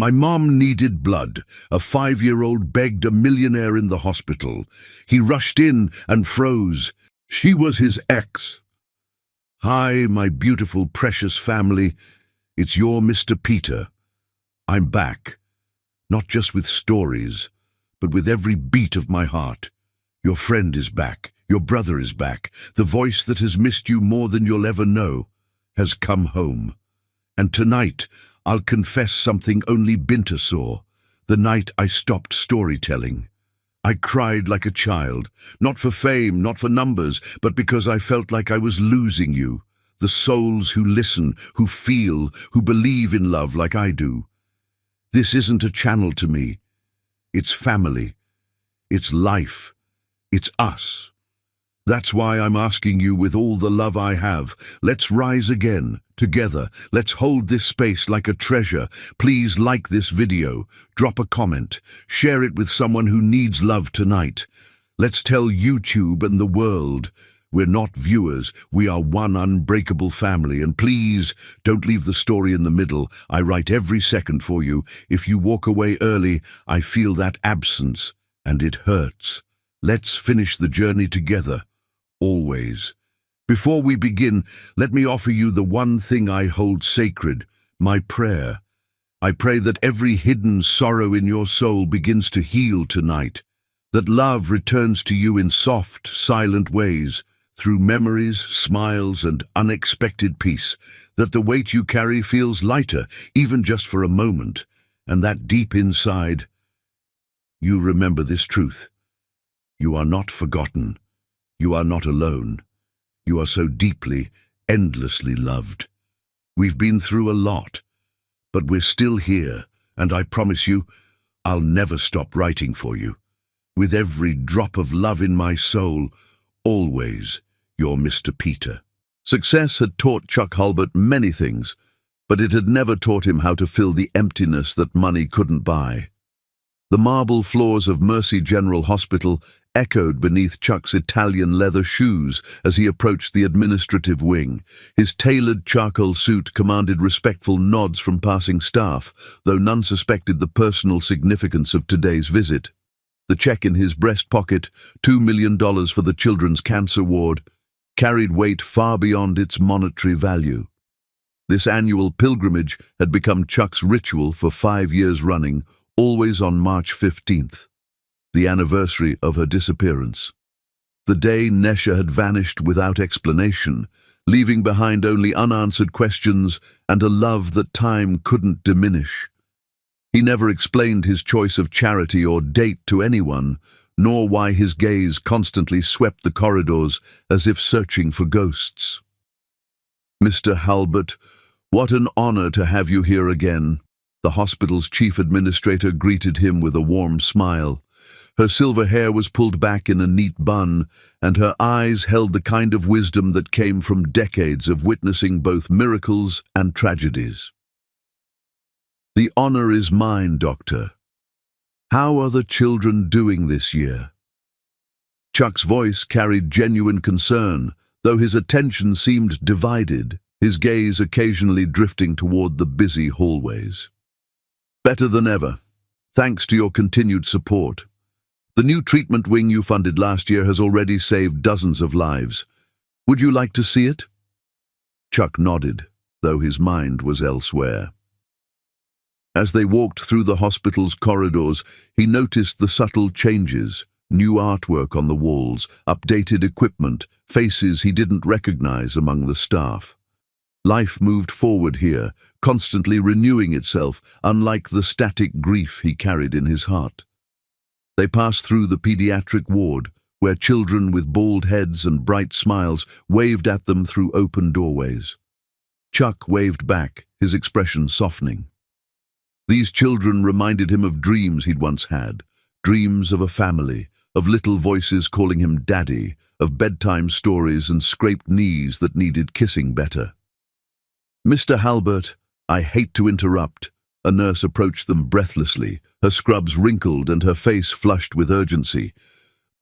My mom needed blood. A 5-year-old begged a millionaire in the hospital. He rushed in and froze. She was his ex. Hi, my beautiful, precious family. It's your Mr. Peter. I'm back. Not just with stories, but with every beat of my heart. Your friend is back. Your brother is back. The voice that has missed you more than you'll ever know has come home. And tonight, I'll confess something only Binta saw. The night I stopped storytelling. I cried like a child, not for fame, not for numbers, but because I felt like I was losing you. The souls who listen, who feel, who believe in love like I do. This isn't a channel to me. It's family. It's life. It's us. That's why I'm asking you with all the love I have. Let's rise again, together. Let's hold this space like a treasure. Please like this video, drop a comment, share it with someone who needs love tonight. Let's tell YouTube and the world, we're not viewers, we are one unbreakable family. And please, don't leave the story in the middle. I write every second for you. If you walk away early, I feel that absence, and it hurts. Let's finish the journey together. Always. Before we begin, let me offer you the one thing I hold sacred, my prayer. I pray that every hidden sorrow in your soul begins to heal tonight, that love returns to you in soft, silent ways, through memories, smiles, and unexpected peace, that the weight you carry feels lighter, even just for a moment, and that deep inside, you remember this truth. You are not forgotten. You are not alone. You are so deeply, endlessly loved. We've been through a lot, but we're still here, and I promise you, I'll never stop writing for you. With every drop of love in my soul, always, your Mr. Peter. Success had taught Chuck Hulbert many things, but it had never taught him how to fill the emptiness that money couldn't buy. The marble floors of Mercy General Hospital echoed beneath Chuck's Italian leather shoes as he approached the administrative wing. His tailored charcoal suit commanded respectful nods from passing staff, though none suspected the personal significance of today's visit. The check in his breast pocket, $2 million for the children's cancer ward, carried weight far beyond its monetary value. This annual pilgrimage had become Chuck's ritual for 5 years running, always on March 15th, the anniversary of her disappearance. The day Nesha had vanished without explanation, leaving behind only unanswered questions and a love that time couldn't diminish. He never explained his choice of charity or date to anyone, nor why his gaze constantly swept the corridors as if searching for ghosts. Mr. Hulbert, what an honor to have you here again. The hospital's chief administrator greeted him with a warm smile. Her silver hair was pulled back in a neat bun, and her eyes held the kind of wisdom that came from decades of witnessing both miracles and tragedies. The honor is mine, Doctor. How are the children doing this year? Chuck's voice carried genuine concern, though his attention seemed divided, his gaze occasionally drifting toward the busy hallways. Better than ever, thanks to your continued support. The new treatment wing you funded last year has already saved dozens of lives. Would you like to see it? Chuck nodded, though his mind was elsewhere. As they walked through the hospital's corridors, he noticed the subtle changes, new artwork on the walls, updated equipment, faces he didn't recognize among the staff. Life moved forward here, constantly renewing itself, unlike the static grief he carried in his heart. They passed through the pediatric ward, where children with bald heads and bright smiles waved at them through open doorways. Chuck waved back, his expression softening. These children reminded him of dreams he'd once had, dreams of a family, of little voices calling him daddy, of bedtime stories and scraped knees that needed kissing better. Mr. Hulbert, I hate to interrupt. A nurse approached them breathlessly, her scrubs wrinkled and her face flushed with urgency.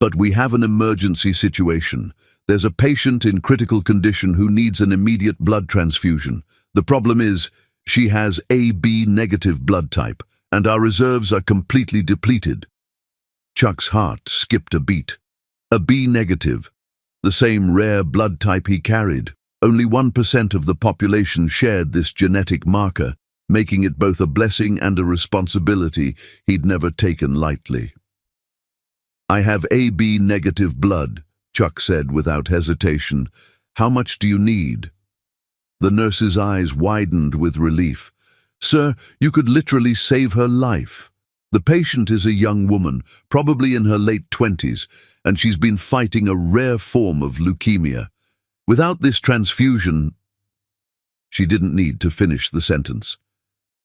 But we have an emergency situation. There's a patient in critical condition who needs an immediate blood transfusion. The problem is, she has AB negative blood type, and our reserves are completely depleted." Chuck's heart skipped a beat. A B negative, the same rare blood type he carried. Only 1% of the population shared this genetic marker, making it both a blessing and a responsibility he'd never taken lightly. "I have AB negative blood," Chuck said without hesitation. "How much do you need?" The nurse's eyes widened with relief. "Sir, you could literally save her life. The patient is a young woman, probably in her late 20s, and she's been fighting a rare form of leukemia. Without this transfusion—" She didn't need to finish the sentence.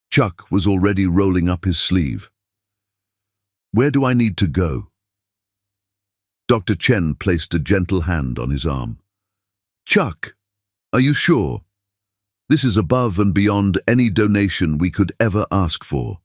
Chuck was already rolling up his sleeve. "Where do I need to go?" Dr. Chen placed a gentle hand on his arm. "Chuck, are you sure? This is above and beyond any donation we could ever ask for."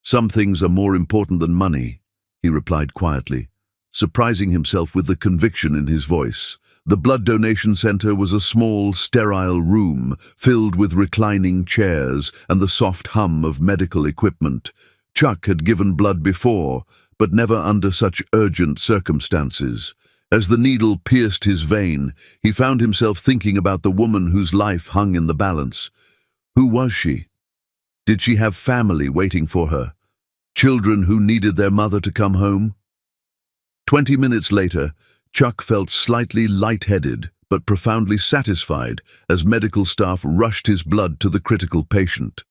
"Some things are more important than money," he replied quietly, surprising himself with the conviction in his voice. The blood donation center was a small, sterile room filled with reclining chairs and the soft hum of medical equipment. Chuck had given blood before, but never under such urgent circumstances. As the needle pierced his vein, he found himself thinking about the woman whose life hung in the balance. Who was she? Did she have family waiting for her? Children who needed their mother to come home? 20 minutes later, Chuck felt slightly lightheaded but profoundly satisfied as medical staff rushed his blood to the critical patient.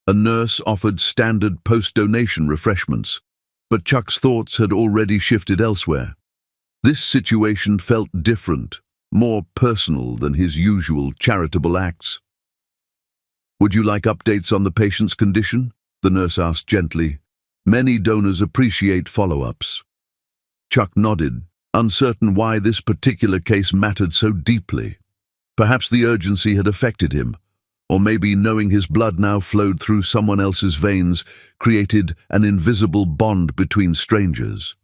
A nurse offered standard post-donation refreshments, but Chuck's thoughts had already shifted elsewhere. This situation felt different, more personal than his usual charitable acts. "Would you like updates on the patient's condition?" the nurse asked gently. "Many donors appreciate follow-ups." Chuck nodded, uncertain why this particular case mattered so deeply. Perhaps the urgency had affected him, or maybe knowing his blood now flowed through someone else's veins created an invisible bond between strangers.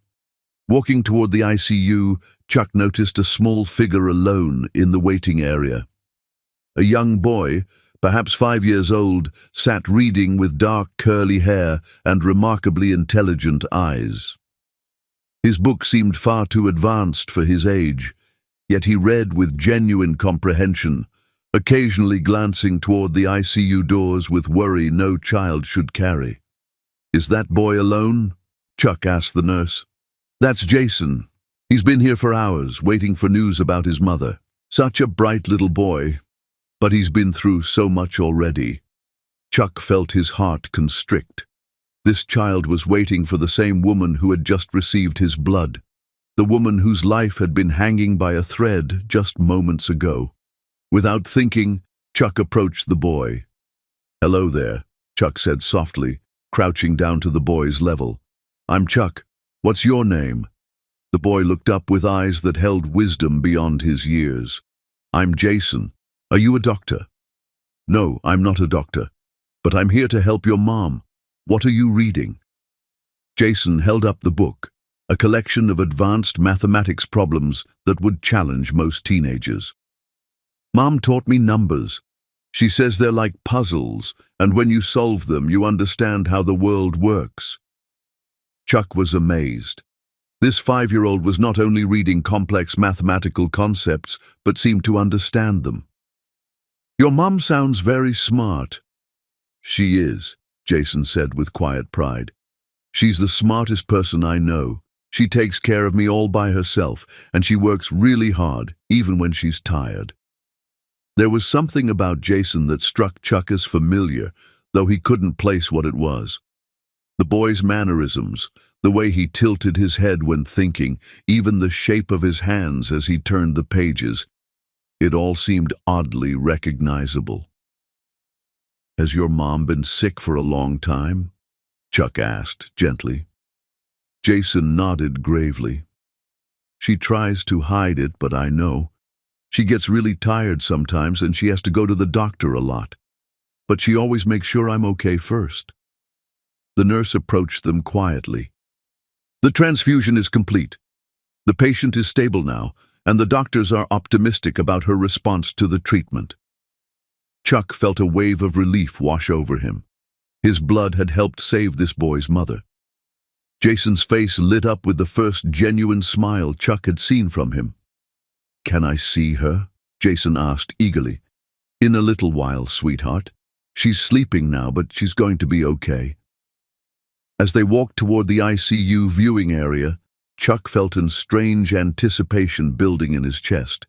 Walking toward the ICU, Chuck noticed a small figure alone in the waiting area. A young boy, perhaps 5 years old, sat reading with dark curly hair and remarkably intelligent eyes. His book seemed far too advanced for his age, yet he read with genuine comprehension, occasionally glancing toward the ICU doors with worry no child should carry. "Is that boy alone?" Chuck asked the nurse. "That's Jason. He's been here for hours, waiting for news about his mother. Such a bright little boy, but he's been through so much already." Chuck felt his heart constrict. This child was waiting for the same woman who had just received his blood, the woman whose life had been hanging by a thread just moments ago. Without thinking, Chuck approached the boy. "Hello there," Chuck said softly, crouching down to the boy's level. "I'm Chuck. What's your name?" The boy looked up with eyes that held wisdom beyond his years. "I'm Jason. Are you a doctor?" "No, I'm not a doctor, but I'm here to help your mom. What are you reading?" Jason held up the book, a collection of advanced mathematics problems that would challenge most teenagers. "Mom taught me numbers. She says they're like puzzles, and when you solve them, you understand how the world works." Chuck was amazed. This 5-year-old was not only reading complex mathematical concepts, but seemed to understand them. "Your mom sounds very smart." "She is," Jason said with quiet pride. "She's the smartest person I know. She takes care of me all by herself, and she works really hard, even when she's tired." There was something about Jason that struck Chuck as familiar, though he couldn't place what it was. The boy's mannerisms, the way he tilted his head when thinking, even the shape of his hands as he turned the pages, it all seemed oddly recognizable. "Has your mom been sick for a long time?" Chuck asked gently. Jason nodded gravely. "She tries to hide it, but I know. She gets really tired sometimes and she has to go to the doctor a lot. But she always makes sure I'm okay first." The nurse approached them quietly. "The transfusion is complete. The patient is stable now, and the doctors are optimistic about her response to the treatment." Chuck felt a wave of relief wash over him. His blood had helped save this boy's mother. Jason's face lit up with the first genuine smile Chuck had seen from him. "Can I see her?" Jason asked eagerly. "In a little while, sweetheart. She's sleeping now, but she's going to be okay." As they walked toward the ICU viewing area, Chuck felt a strange anticipation building in his chest.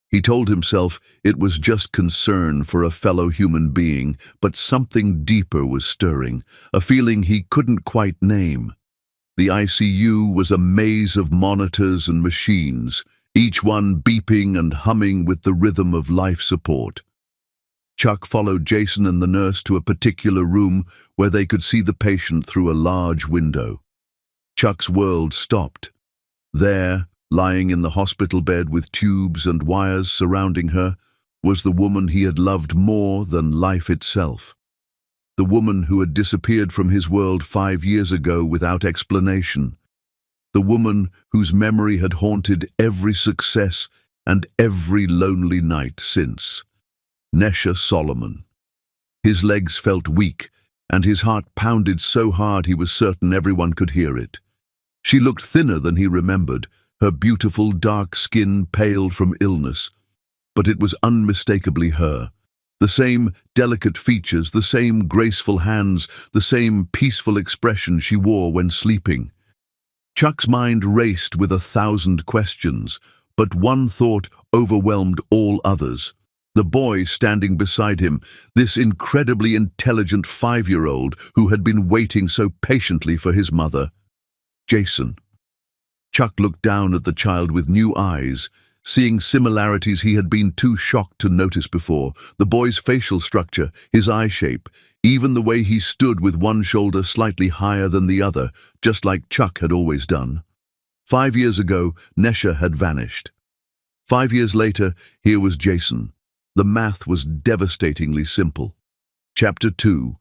He told himself it was just concern for a fellow human being, but something deeper was stirring, a feeling he couldn't quite name. The ICU was a maze of monitors and machines, each one beeping and humming with the rhythm of life support. Chuck followed Jason and the nurse to a particular room where they could see the patient through a large window. Chuck's world stopped. There, lying in the hospital bed with tubes and wires surrounding her, was the woman he had loved more than life itself. The woman who had disappeared from his world 5 years ago without explanation. The woman whose memory had haunted every success and every lonely night since. Nesha Solomon. His legs felt weak, and his heart pounded so hard he was certain everyone could hear it. She looked thinner than he remembered, her beautiful dark skin paled from illness, but it was unmistakably her. The same delicate features, the same graceful hands, the same peaceful expression she wore when sleeping. Chuck's mind raced with 1,000 questions, but one thought overwhelmed all others. The boy standing beside him, this incredibly intelligent 5-year-old who had been waiting so patiently for his mother. Jason. Chuck looked down at the child with new eyes, seeing similarities he had been too shocked to notice before. The boy's facial structure, his eye shape, even the way he stood with one shoulder slightly higher than the other, just like Chuck had always done. 5 years ago, Nesha had vanished. 5 years later, here was Jason. The math was devastatingly simple. Chapter 2.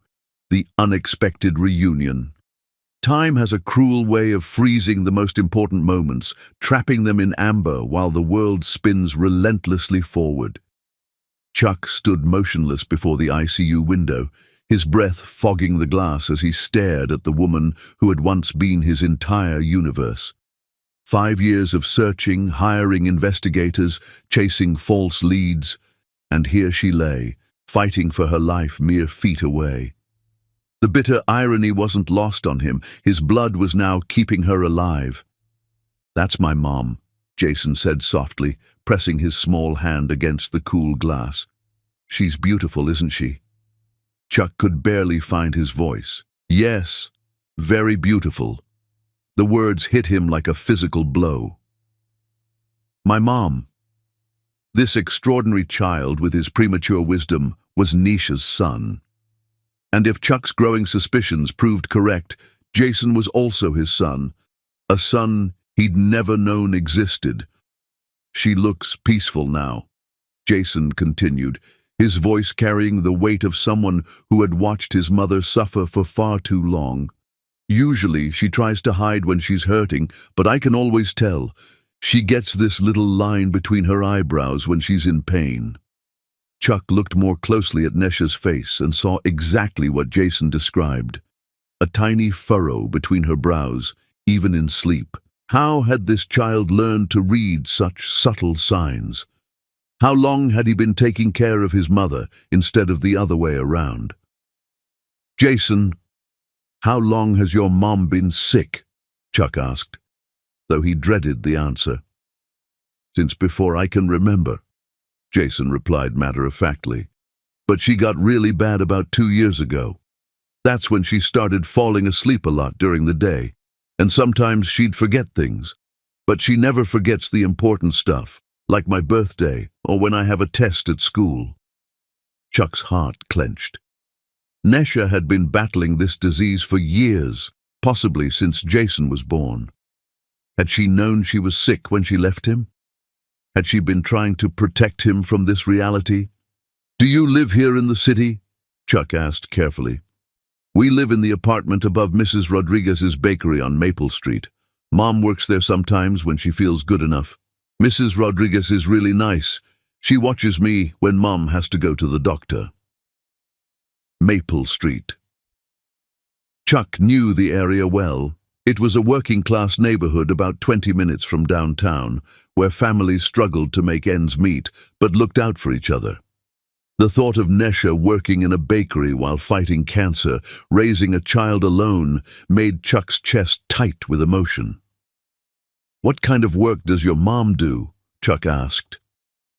The Unexpected Reunion. Time has a cruel way of freezing the most important moments, trapping them in amber while the world spins relentlessly forward. Chuck stood motionless before the ICU window, his breath fogging the glass as he stared at the woman who had once been his entire universe. 5 years of searching, hiring investigators, chasing false leads, and here she lay, fighting for her life mere feet away. The bitter irony wasn't lost on him. His blood was now keeping her alive. "That's my mom," Jason said softly, pressing his small hand against the cool glass. "She's beautiful, isn't she?" Chuck could barely find his voice. "Yes, very beautiful." The words hit him like a physical blow. "My mom." This extraordinary child with his premature wisdom was Nisha's son. And if Chuck's growing suspicions proved correct, Jason was also his son, a son he'd never known existed. "She looks peaceful now," Jason continued, his voice carrying the weight of someone who had watched his mother suffer for far too long. "Usually she tries to hide when she's hurting, but I can always tell. She gets this little line between her eyebrows when she's in pain." Chuck looked more closely at Nesha's face and saw exactly what Jason described. A tiny furrow between her brows, even in sleep. How had this child learned to read such subtle signs? How long had he been taking care of his mother instead of the other way around? "Jason, how long has your mom been sick?" Chuck asked, though he dreaded the answer. "Since before I can remember," Jason replied matter-of-factly. "But she got really bad about 2 years ago. That's when she started falling asleep a lot during the day, and sometimes she'd forget things. But she never forgets the important stuff, like my birthday or when I have a test at school." Chuck's heart clenched. Nesha had been battling this disease for years, possibly since Jason was born. Had she known she was sick when she left him? Had she been trying to protect him from this reality? "Do you live here in the city?" Chuck asked carefully. "We live in the apartment above Mrs. Rodriguez's bakery on Maple Street. Mom works there sometimes when she feels good enough. Mrs. Rodriguez is really nice. She watches me when Mom has to go to the doctor." Maple Street. Chuck knew the area well. It was a working-class neighborhood about 20 minutes from downtown, where families struggled to make ends meet, but looked out for each other. The thought of Nesha working in a bakery while fighting cancer, raising a child alone, made Chuck's chest tight with emotion. "What kind of work does your mom do?" Chuck asked.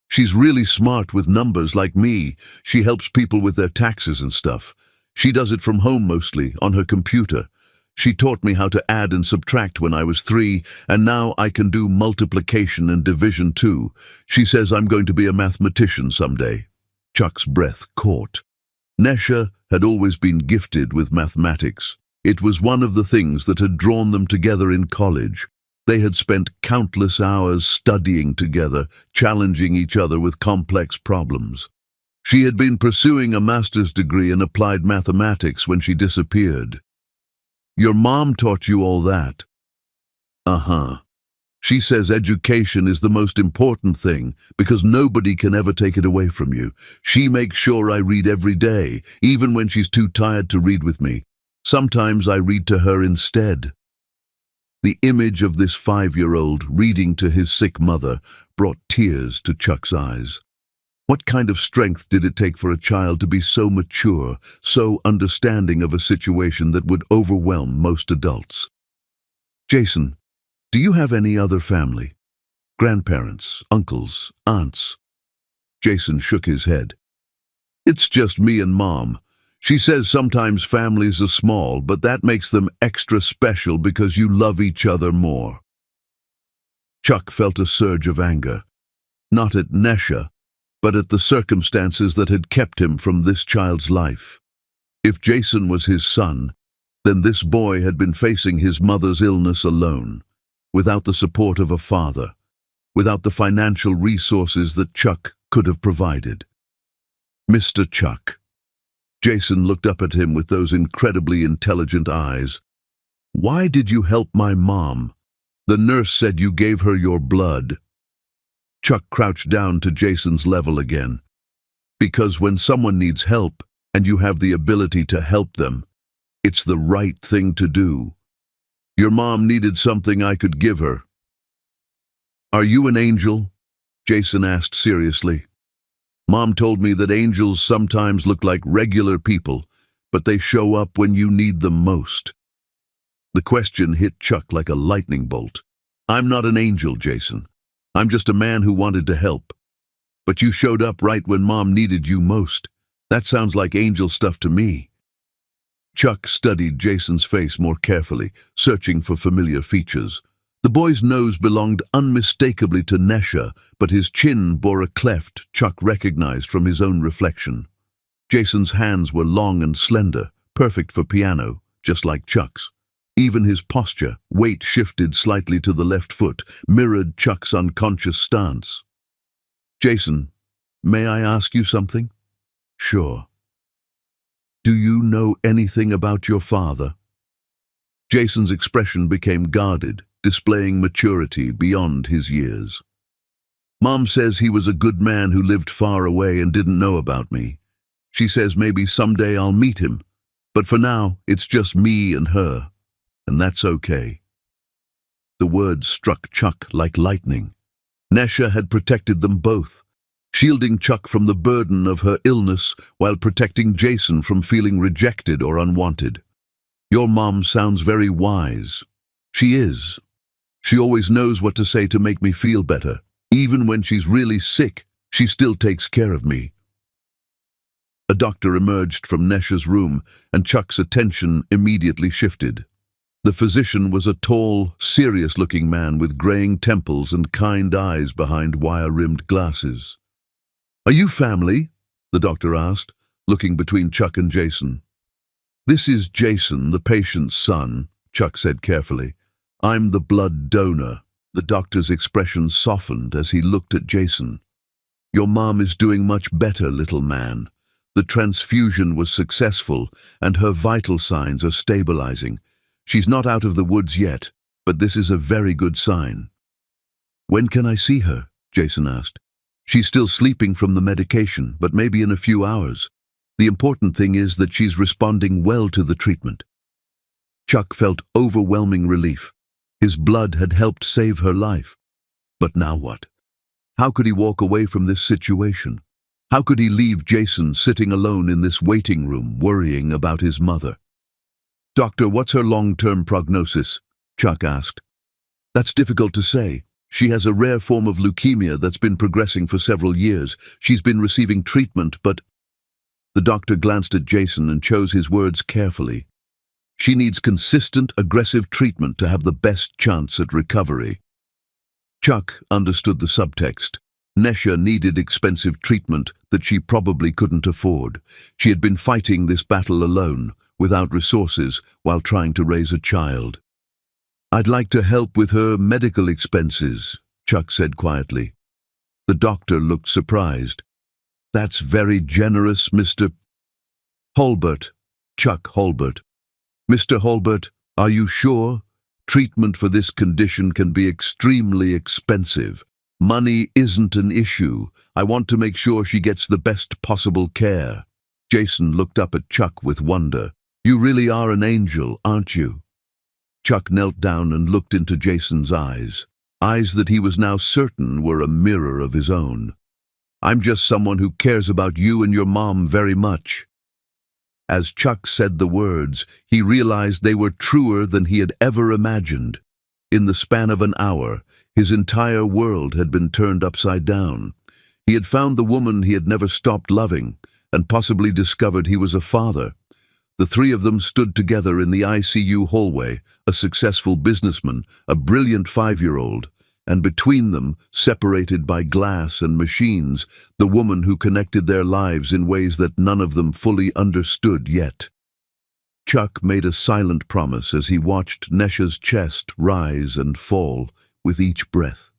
"She's really smart with numbers like me. She helps people with their taxes and stuff. She does it from home mostly, on her computer. She taught me how to add and subtract when I was 3, and now I can do multiplication and division too. She says I'm going to be a mathematician someday." Chuck's breath caught. Nesha had always been gifted with mathematics. It was one of the things that had drawn them together in college. They had spent countless hours studying together, challenging each other with complex problems. She had been pursuing a master's degree in applied mathematics when she disappeared. "Your mom taught you all that?" "Uh-huh. She says education is the most important thing because nobody can ever take it away from you. She makes sure I read every day, even when she's too tired to read with me. Sometimes I read to her instead." The image of this 5-year-old reading to his sick mother brought tears to Chuck's eyes. What kind of strength did it take for a child to be so mature, so understanding of a situation that would overwhelm most adults? "Jason, do you have any other family? Grandparents, uncles, aunts?" Jason shook his head. "It's just me and Mom. She says sometimes families are small, but that makes them extra special because you love each other more." Chuck felt a surge of anger, not at Nesha, but at the circumstances that had kept him from this child's life. If Jason was his son, then this boy had been facing his mother's illness alone, without the support of a father, without the financial resources that Chuck could have provided. "Mr. Chuck." Jason looked up at him with those incredibly intelligent eyes. "Why did you help my mom? The nurse said you gave her your blood." Chuck crouched down to Jason's level again. "Because when someone needs help, and you have the ability to help them, it's the right thing to do. Your mom needed something I could give her." "Are you an angel?" Jason asked seriously. "Mom told me that angels sometimes look like regular people, but they show up when you need them most." The question hit Chuck like a lightning bolt. "I'm not an angel, Jason. I'm just a man who wanted to help. But you showed up right when Mom needed you most. That sounds like angel stuff to me." Chuck studied Jason's face more carefully, searching for familiar features. The boy's nose belonged unmistakably to Nesha, but his chin bore a cleft Chuck recognized from his own reflection. Jason's hands were long and slender, perfect for piano, just like Chuck's. Even his posture, weight shifted slightly to the left foot, mirrored Chuck's unconscious stance. "Jason, may I ask you something?" "Sure." "Do you know anything about your father?" Jason's expression became guarded, displaying maturity beyond his years. "Mom says he was a good man who lived far away and didn't know about me. She says maybe someday I'll meet him, but for now it's just me and her, and that's okay." The words struck Chuck like lightning. Nesha had protected them both, shielding Chuck from the burden of her illness while protecting Jason from feeling rejected or unwanted. "Your mom sounds very wise." "She is. She always knows what to say to make me feel better. Even when she's really sick, she still takes care of me." A doctor emerged from Nesha's room, and Chuck's attention immediately shifted. The physician was a tall, serious-looking man with graying temples and kind eyes behind wire-rimmed glasses. "Are you family?" the doctor asked, looking between Chuck and Jason. "This is Jason, the patient's son," Chuck said carefully. "I'm the blood donor." The doctor's expression softened as he looked at Jason. "Your mom is doing much better, little man. The transfusion was successful, and her vital signs are stabilizing. She's not out of the woods yet, but this is a very good sign." "When can I see her?" Jason asked. "She's still sleeping from the medication, but maybe in a few hours. The important thing is that she's responding well to the treatment." Chuck felt overwhelming relief. His blood had helped save her life. But now what? How could he walk away from this situation? How could he leave Jason sitting alone in this waiting room, worrying about his mother? "Doctor, what's her long-term prognosis?" Chuck asked. "That's difficult to say. She has a rare form of leukemia that's been progressing for several years. She's been receiving treatment, but—" The doctor glanced at Jason and chose his words carefully. "She needs consistent, aggressive treatment to have the best chance at recovery." Chuck understood the subtext. Nesha needed expensive treatment that she probably couldn't afford. She had been fighting this battle alone, without resources, while trying to raise a child. "I'd like to help with her medical expenses," Chuck said quietly. The doctor looked surprised. "That's very generous, Mr. Holbert." Chuck Holbert. "Mr. Holbert, are you sure? Treatment for this condition can be extremely expensive. Money isn't an issue. I want to make sure she gets the best possible care." Jason looked up at Chuck with wonder. "You really are an angel, aren't you?" Chuck knelt down and looked into Jason's eyes that he was now certain were a mirror of his own. "I'm just someone who cares about you and your mom very much." As Chuck said the words, he realized they were truer than he had ever imagined. In the span of an hour, his entire world had been turned upside down. He had found the woman he had never stopped loving, and possibly discovered he was a father. The three of them stood together in the ICU hallway, a successful businessman, a brilliant 5-year-old, and between them, separated by glass and machines, the woman who connected their lives in ways that none of them fully understood yet. Chuck made a silent promise as he watched Nesha's chest rise and fall with each breath.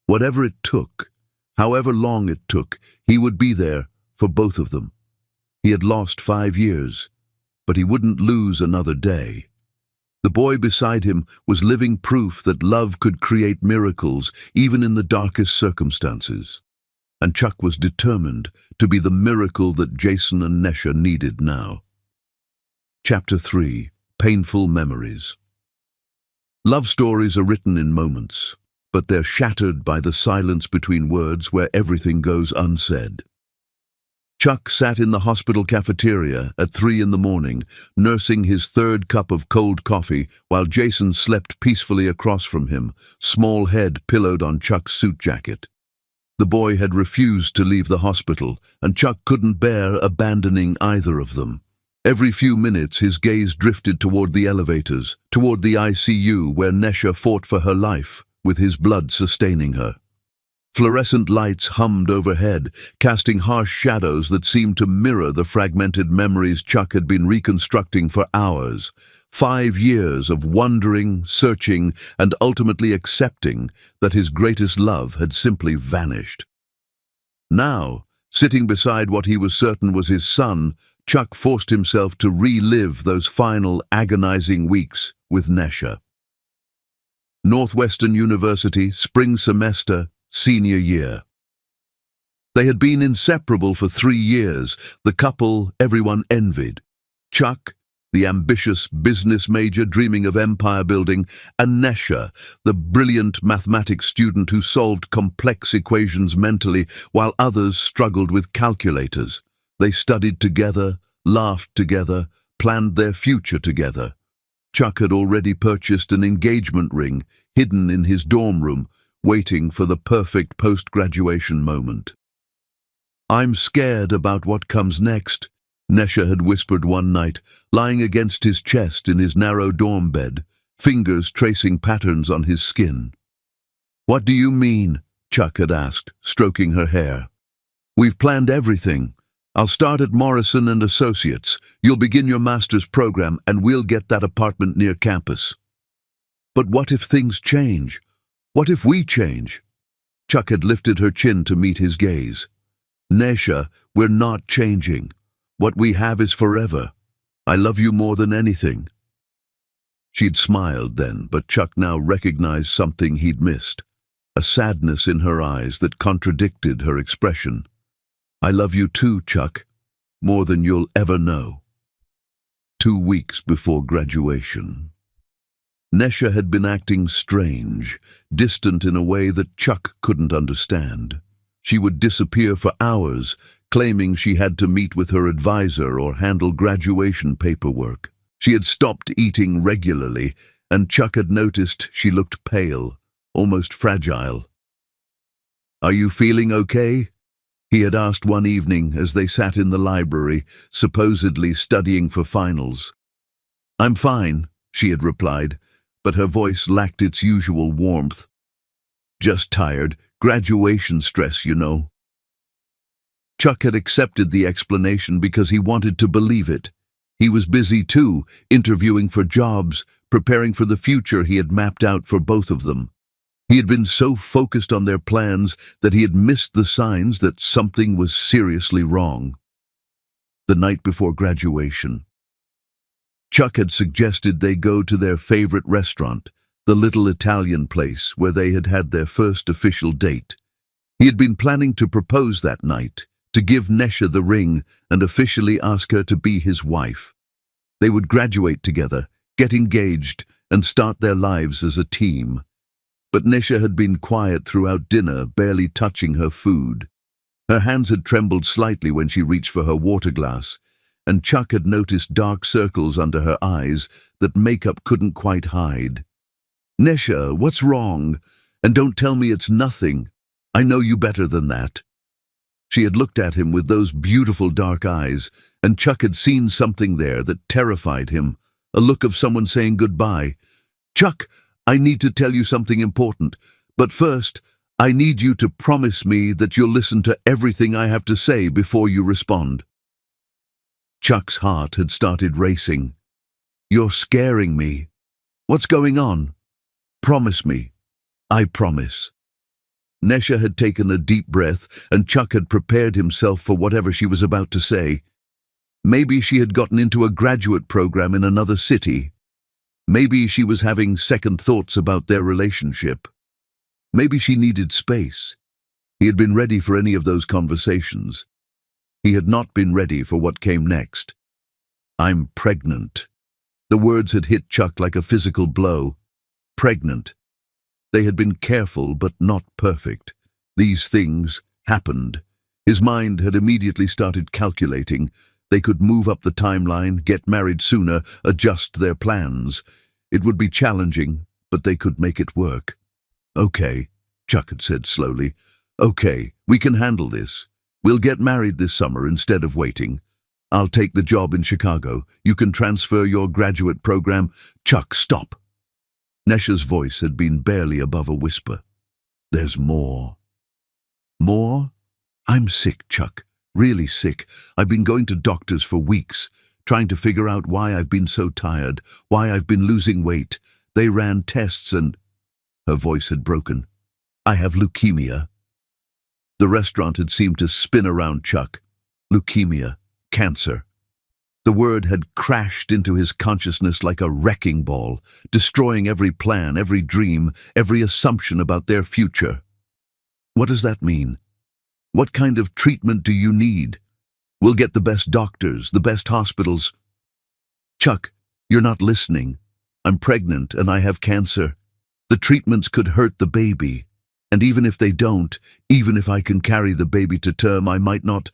Whatever it took, however long it took, he would be there for both of them. He had lost 5 years, but he wouldn't lose another day. The boy beside him was living proof that love could create miracles even in the darkest circumstances. And Chuck was determined to be the miracle that Jason and Nesha needed now. Chapter 3. Painful Memories. Love stories are written in moments, but they're shattered by the silence between words where everything goes unsaid. Chuck sat in the hospital cafeteria at 3 in the morning, nursing his 3rd cup of cold coffee while Jason slept peacefully across from him, small head pillowed on Chuck's suit jacket. The boy had refused to leave the hospital, and Chuck couldn't bear abandoning either of them. Every few minutes his gaze drifted toward the elevators, toward the ICU where Nesha fought for her life, with his blood sustaining her. Fluorescent lights hummed overhead, casting harsh shadows that seemed to mirror the fragmented memories Chuck had been reconstructing for hours. 5 years of wondering, searching, and ultimately accepting that his greatest love had simply vanished. Now, sitting beside what he was certain was his son, Chuck forced himself to relive those final agonizing weeks with Nesha. Northwestern University, spring semester, senior year. They had been inseparable for 3 years, the couple everyone envied. Chuck, the ambitious business major dreaming of empire building, and Nesha, the brilliant mathematics student who solved complex equations mentally while others struggled with calculators. They studied together, laughed together, planned their future together. Chuck had already purchased an engagement ring hidden in his dorm room, waiting for the perfect post-graduation moment. "I'm scared about what comes next," Nesha had whispered one night, lying against his chest in his narrow dorm bed, fingers tracing patterns on his skin. "What do you mean?" Chuck had asked, stroking her hair. "We've planned everything. I'll start at Morrison and Associates. You'll begin your master's program, and we'll get that apartment near campus." "But what if things change? What if we change?" Chuck had lifted her chin to meet his gaze. "Nesha, we're not changing. What we have is forever. I love you more than anything." She'd smiled then, but Chuck now recognized something he'd missed, a sadness in her eyes that contradicted her expression. "I love you too, Chuck, more than you'll ever know." 2 weeks before graduation. Nesha had been acting strange, distant in a way that Chuck couldn't understand. She would disappear for hours, claiming she had to meet with her advisor or handle graduation paperwork. She had stopped eating regularly, and Chuck had noticed she looked pale, almost fragile. "Are you feeling okay?" he had asked one evening as they sat in the library, supposedly studying for finals. "I'm fine," she had replied, but her voice lacked its usual warmth. "Just tired. Graduation stress, you know." Chuck had accepted the explanation because he wanted to believe it. He was busy too, interviewing for jobs, preparing for the future he had mapped out for both of them. He had been so focused on their plans that he had missed the signs that something was seriously wrong. The night before graduation, Chuck had suggested they go to their favorite restaurant, the little Italian place where they had had their first official date. He had been planning to propose that night, to give Nesha the ring and officially ask her to be his wife. They would graduate together, get engaged, and start their lives as a team. But Nesha had been quiet throughout dinner, barely touching her food. Her hands had trembled slightly when she reached for her water glass, and Chuck had noticed dark circles under her eyes that makeup couldn't quite hide. "Nesha, what's wrong? And don't tell me it's nothing. I know you better than that." She had looked at him with those beautiful dark eyes, and Chuck had seen something there that terrified him, a look of someone saying goodbye. "Chuck, I need to tell you something important, but first, I need you to promise me that you'll listen to everything I have to say before you respond." Chuck's heart had started racing. "You're scaring me. What's going on? Promise me." "I promise." Nesha had taken a deep breath, and Chuck had prepared himself for whatever she was about to say. Maybe she had gotten into a graduate program in another city. Maybe she was having second thoughts about their relationship. Maybe she needed space. He had been ready for any of those conversations. He had not been ready for what came next. "I'm pregnant." The words had hit Chuck like a physical blow. Pregnant. They had been careful but not perfect. These things happened. His mind had immediately started calculating. They could move up the timeline, get married sooner, adjust their plans. It would be challenging, but they could make it work. "Okay," Chuck had said slowly. "Okay, we can handle this. We'll get married this summer instead of waiting. I'll take the job in Chicago. You can transfer your graduate program." "Chuck, stop." Nesha's voice had been barely above a whisper. "There's more." "More? I'm sick, Chuck. Really sick. I've been going to doctors for weeks, trying to figure out why I've been so tired, why I've been losing weight. They ran tests and—" Her voice had broken. "I have leukemia." The restaurant had seemed to spin around Chuck. Leukemia. Cancer. The word had crashed into his consciousness like a wrecking ball, destroying every plan, every dream, every assumption about their future. "What does that mean? What kind of treatment do you need? We'll get the best doctors, the best hospitals." "Chuck, you're not listening. I'm pregnant and I have cancer. The treatments could hurt the baby. And even if they don't, even if I can carry the baby to term, I might not—"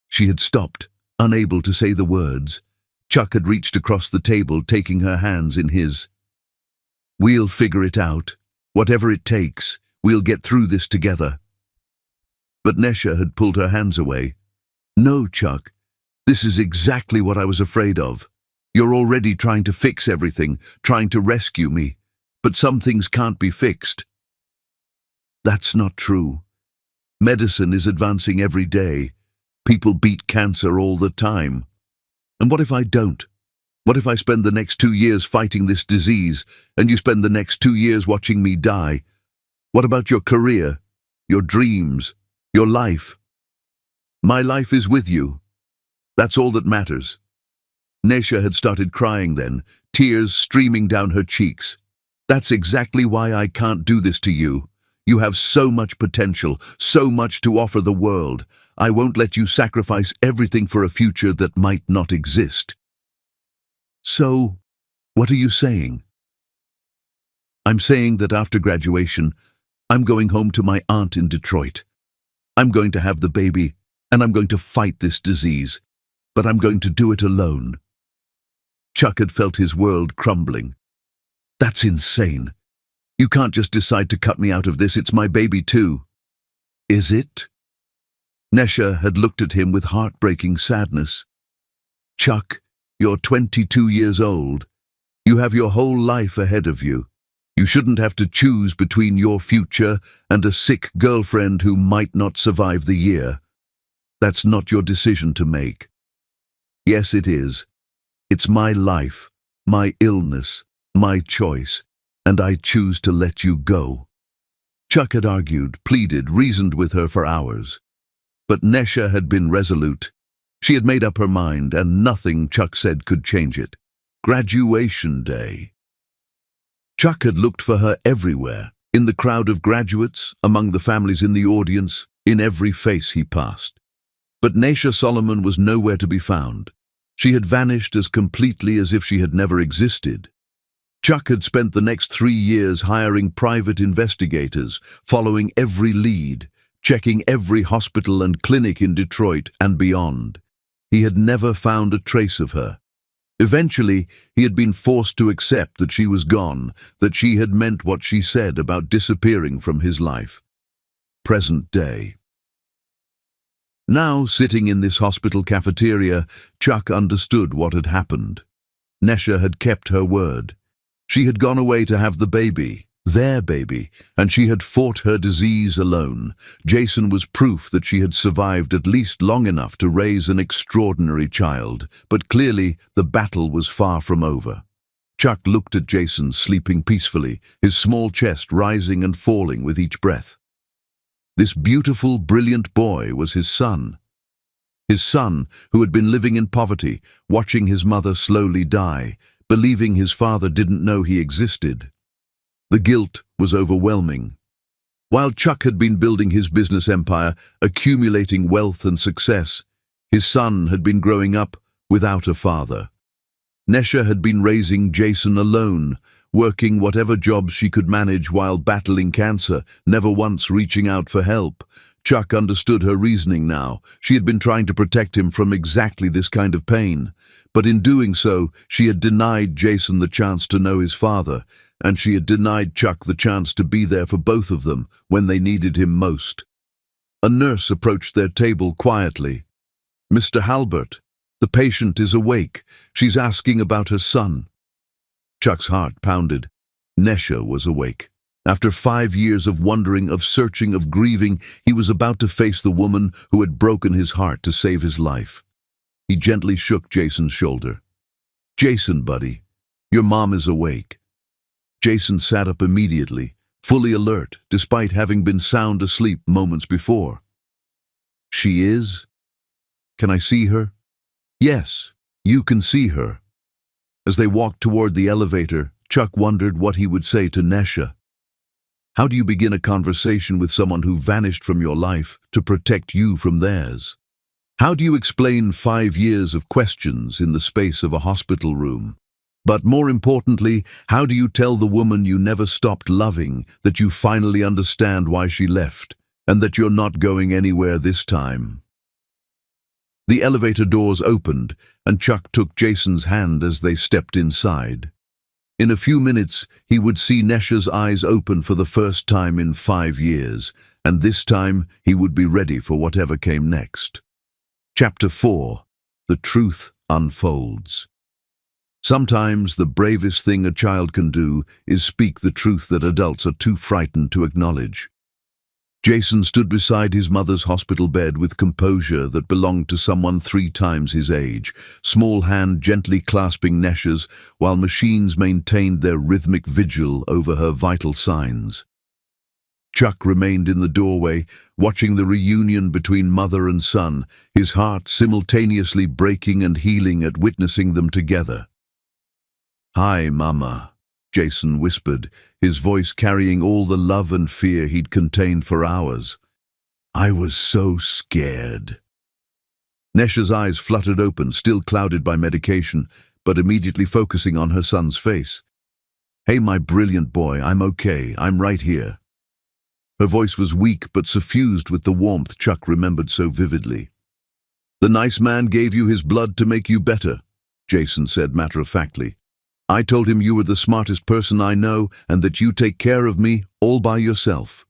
She had stopped, unable to say the words. Chuck had reached across the table, taking her hands in his. "We'll figure it out. Whatever it takes, we'll get through this together." But Nesha had pulled her hands away. "No, Chuck. This is exactly what I was afraid of. You're already trying to fix everything, trying to rescue me. But some things can't be fixed." "That's not true. Medicine is advancing every day. People beat cancer all the time. And what if I don't? What if I spend the next 2 years fighting this disease, and you spend the next 2 years watching me die? What about your career, your dreams, your life? My life is with you. That's all that matters." Nesha had started crying then, tears streaming down her cheeks. "That's exactly why I can't do this to you. You have so much potential, so much to offer the world. I won't let you sacrifice everything for a future that might not exist." So, what are you saying? I'm saying that after graduation, I'm going home to my aunt in Detroit. I'm going to have the baby, and I'm going to fight this disease, but I'm going to do it alone. Chuck had felt his world crumbling. That's insane. You can't just decide to cut me out of this. It's my baby too. Is it? Nesha had looked at him with heartbreaking sadness. Chuck, you're 22 years old. You have your whole life ahead of you. You shouldn't have to choose between your future and a sick girlfriend who might not survive the year. That's not your decision to make. Yes, it is. It's my life, my illness, my choice, and I choose to let you go. Chuck had argued, pleaded, reasoned with her for hours. But Nesha had been resolute. She had made up her mind, and nothing Chuck said could change it. Graduation day. Chuck had looked for her everywhere, in the crowd of graduates, among the families in the audience, in every face he passed. But Nesha Solomon was nowhere to be found. She had vanished as completely as if she had never existed. Chuck had spent the next 3 years hiring private investigators, following every lead, checking every hospital and clinic in Detroit and beyond. He had never found a trace of her. Eventually, he had been forced to accept that she was gone, that she had meant what she said about disappearing from his life. Present day. Now, sitting in this hospital cafeteria, Chuck understood what had happened. Nesha had kept her word. She had gone away to have the baby, their baby, and she had fought her disease alone. Jason was proof that she had survived at least long enough to raise an extraordinary child, but clearly the battle was far from over. Chuck looked at Jason sleeping peacefully, his small chest rising and falling with each breath. This beautiful, brilliant boy was his son. His son, who had been living in poverty, watching his mother slowly die, believing his father didn't know he existed. The guilt was overwhelming. While Chuck had been building his business empire, accumulating wealth and success, his son had been growing up without a father. Nesha had been raising Jason alone, working whatever jobs she could manage while battling cancer, never once reaching out for help. Chuck understood her reasoning now. She had been trying to protect him from exactly this kind of pain. But in doing so, she had denied Jason the chance to know his father, and she had denied Chuck the chance to be there for both of them when they needed him most. A nurse approached their table quietly. "Mr. Halbert, the patient is awake. She's asking about her son." Chuck's heart pounded. Nesha was awake. After 5 years of wondering, of searching, of grieving, he was about to face the woman who had broken his heart to save his life. He gently shook Jason's shoulder. "Jason, buddy, your mom is awake." Jason sat up immediately, fully alert, despite having been sound asleep moments before. "She is? Can I see her?" "Yes, you can see her." As they walked toward the elevator, Chuck wondered what he would say to Nesha. How do you begin a conversation with someone who vanished from your life to protect you from theirs? How do you explain 5 years of questions in the space of a hospital room? But more importantly, how do you tell the woman you never stopped loving that you finally understand why she left, and that you're not going anywhere this time? The elevator doors opened, and Chuck took Jason's hand as they stepped inside. In a few minutes, he would see Nesha's eyes open for the first time in 5 years, and this time he would be ready for whatever came next. Chapter 4. The Truth Unfolds. Sometimes the bravest thing a child can do is speak the truth that adults are too frightened to acknowledge. Jason stood beside his mother's hospital bed with composure that belonged to someone 3 times his age, small hand gently clasping Nesha's while machines maintained their rhythmic vigil over her vital signs. Chuck remained in the doorway, watching the reunion between mother and son, his heart simultaneously breaking and healing at witnessing them together. "Hi, Mama," Jason whispered, his voice carrying all the love and fear he'd contained for hours. "I was so scared." Nesha's eyes fluttered open, still clouded by medication, but immediately focusing on her son's face. "Hey, my brilliant boy, I'm okay. I'm right here." Her voice was weak but suffused with the warmth Chuck remembered so vividly. "The nice man gave you his blood to make you better," Jason said matter-of-factly. "I told him you were the smartest person I know and that you take care of me all by yourself."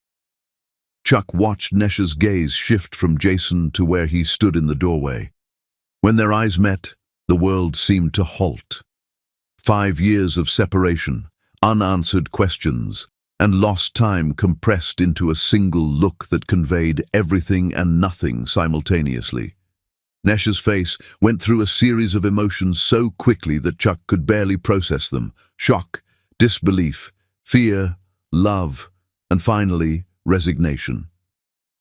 Chuck watched Nesha's gaze shift from Jason to where he stood in the doorway. When their eyes met, the world seemed to halt. 5 years of separation, unanswered questions, and lost time compressed into a single look that conveyed everything and nothing simultaneously. Nesha's face went through a series of emotions so quickly that Chuck could barely process them: shock, disbelief, fear, love, and finally, resignation.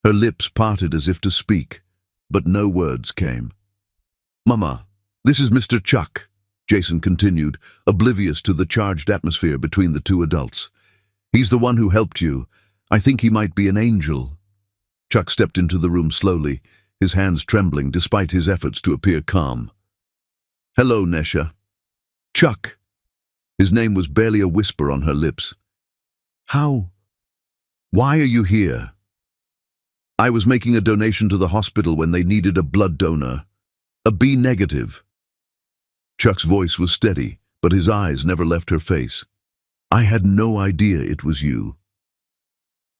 Her lips parted as if to speak, but no words came. "Mama, this is Mr. Chuck," Jason continued, oblivious to the charged atmosphere between the two adults. "He's the one who helped you. I think he might be an angel." Chuck stepped into the room slowly, his hands trembling despite his efforts to appear calm. "Hello, Nesha." "Chuck." His name was barely a whisper on her lips. Why are you here?" "I was making a donation to the hospital when they needed a blood donor. A B negative." Chuck's voice was steady, but his eyes never left her face. "I had no idea it was you."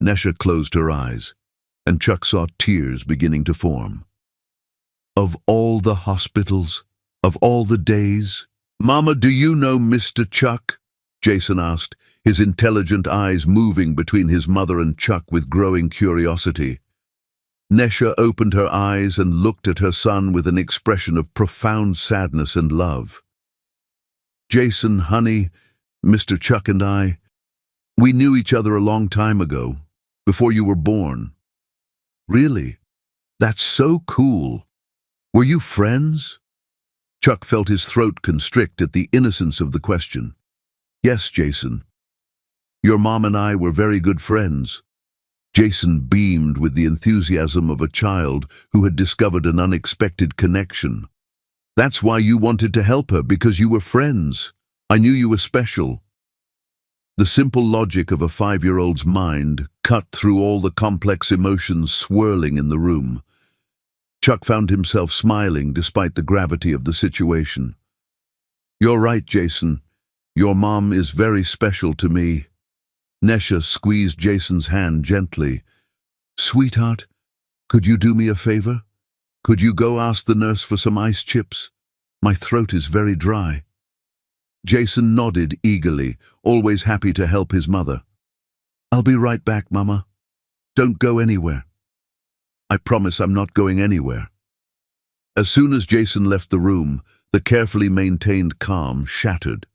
Nesha closed her eyes, and Chuck saw tears beginning to form. "Of all the hospitals, of all the days—" "Mama, do you know Mr. Chuck?" Jason asked, his intelligent eyes moving between his mother and Chuck with growing curiosity. Nesha opened her eyes and looked at her son with an expression of profound sadness and love. "Jason, honey, Mr. Chuck and we knew each other a long time ago, before you were born." "Really? That's so cool. Were you friends?" Chuck felt his throat constrict at the innocence of the question. "Yes, Jason. Your mom and I were very good friends." Jason beamed with the enthusiasm of a child who had discovered an unexpected connection. "That's why you wanted to help her, because you were friends. I knew you were special." The simple logic of a 5-year-old's mind cut through all the complex emotions swirling in the room. Chuck found himself smiling despite the gravity of the situation. "You're right, Jason. Your mom is very special to me." Nesha squeezed Jason's hand gently. "Sweetheart, could you do me a favor? Could you go ask the nurse for some ice chips? My throat is very dry." Jason nodded eagerly, always happy to help his mother. "I'll be right back, Mama. Don't go anywhere." "I promise I'm not going anywhere." As soon as Jason left the room, the carefully maintained calm shattered.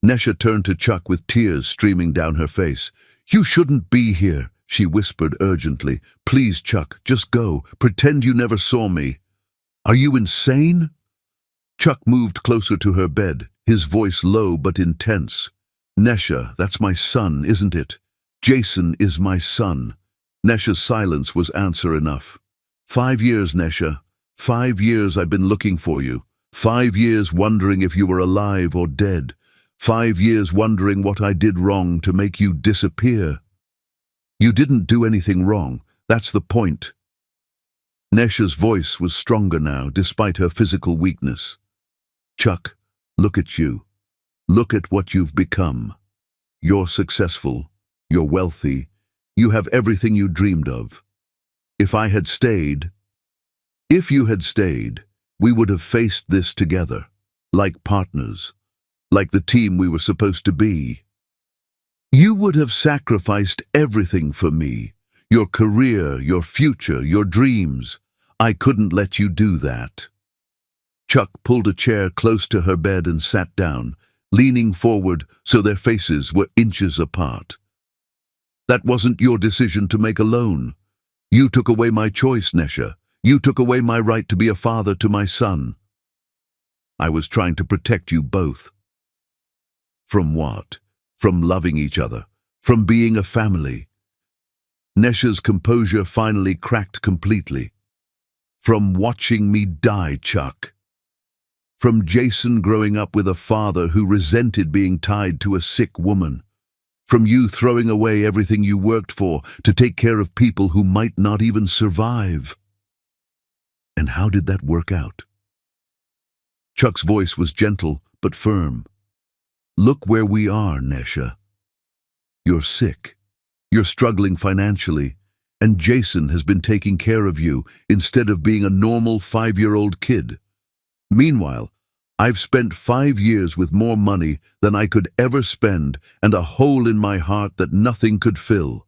Nesha turned to Chuck with tears streaming down her face. "You shouldn't be here," she whispered urgently. "Please, Chuck, just go. Pretend you never saw me." "Are you insane?" Chuck moved closer to her bed, his voice low but intense. "Nesha, that's my son, isn't it? Jason is my son." Nesha's silence was answer enough. 5 years, Nesha. 5 years I've been looking for you. 5 years wondering if you were alive or dead. 5 years wondering what I did wrong to make you disappear. You didn't do anything wrong. That's the point. Nesha's voice was stronger now, despite her physical weakness. "Chuck, look at you. Look at what you've become. You're successful. You're wealthy. You have everything you dreamed of. If you had stayed, we would have faced this together, like partners. Like the team we were supposed to be. You would have sacrificed everything for me, your career, your future, your dreams. I couldn't let you do that." Chuck pulled a chair close to her bed and sat down, leaning forward so their faces were inches apart. "That wasn't your decision to make alone. You took away my choice, Nesha. You took away my right to be a father to my son. I was trying to protect you both." "From what? From loving each other? From being a family?" Nesha's composure finally cracked completely. "From watching me die, Chuck." From Jason growing up with a father who resented being tied to a sick woman. From you throwing away everything you worked for to take care of people who might not even survive. And how did that work out? Chuck's voice was gentle but firm. Look where we are, Nesha. You're sick. You're struggling financially. And Jason has been taking care of you instead of being a normal 5-year-old kid. Meanwhile, I've spent 5 years with more money than I could ever spend and a hole in my heart that nothing could fill.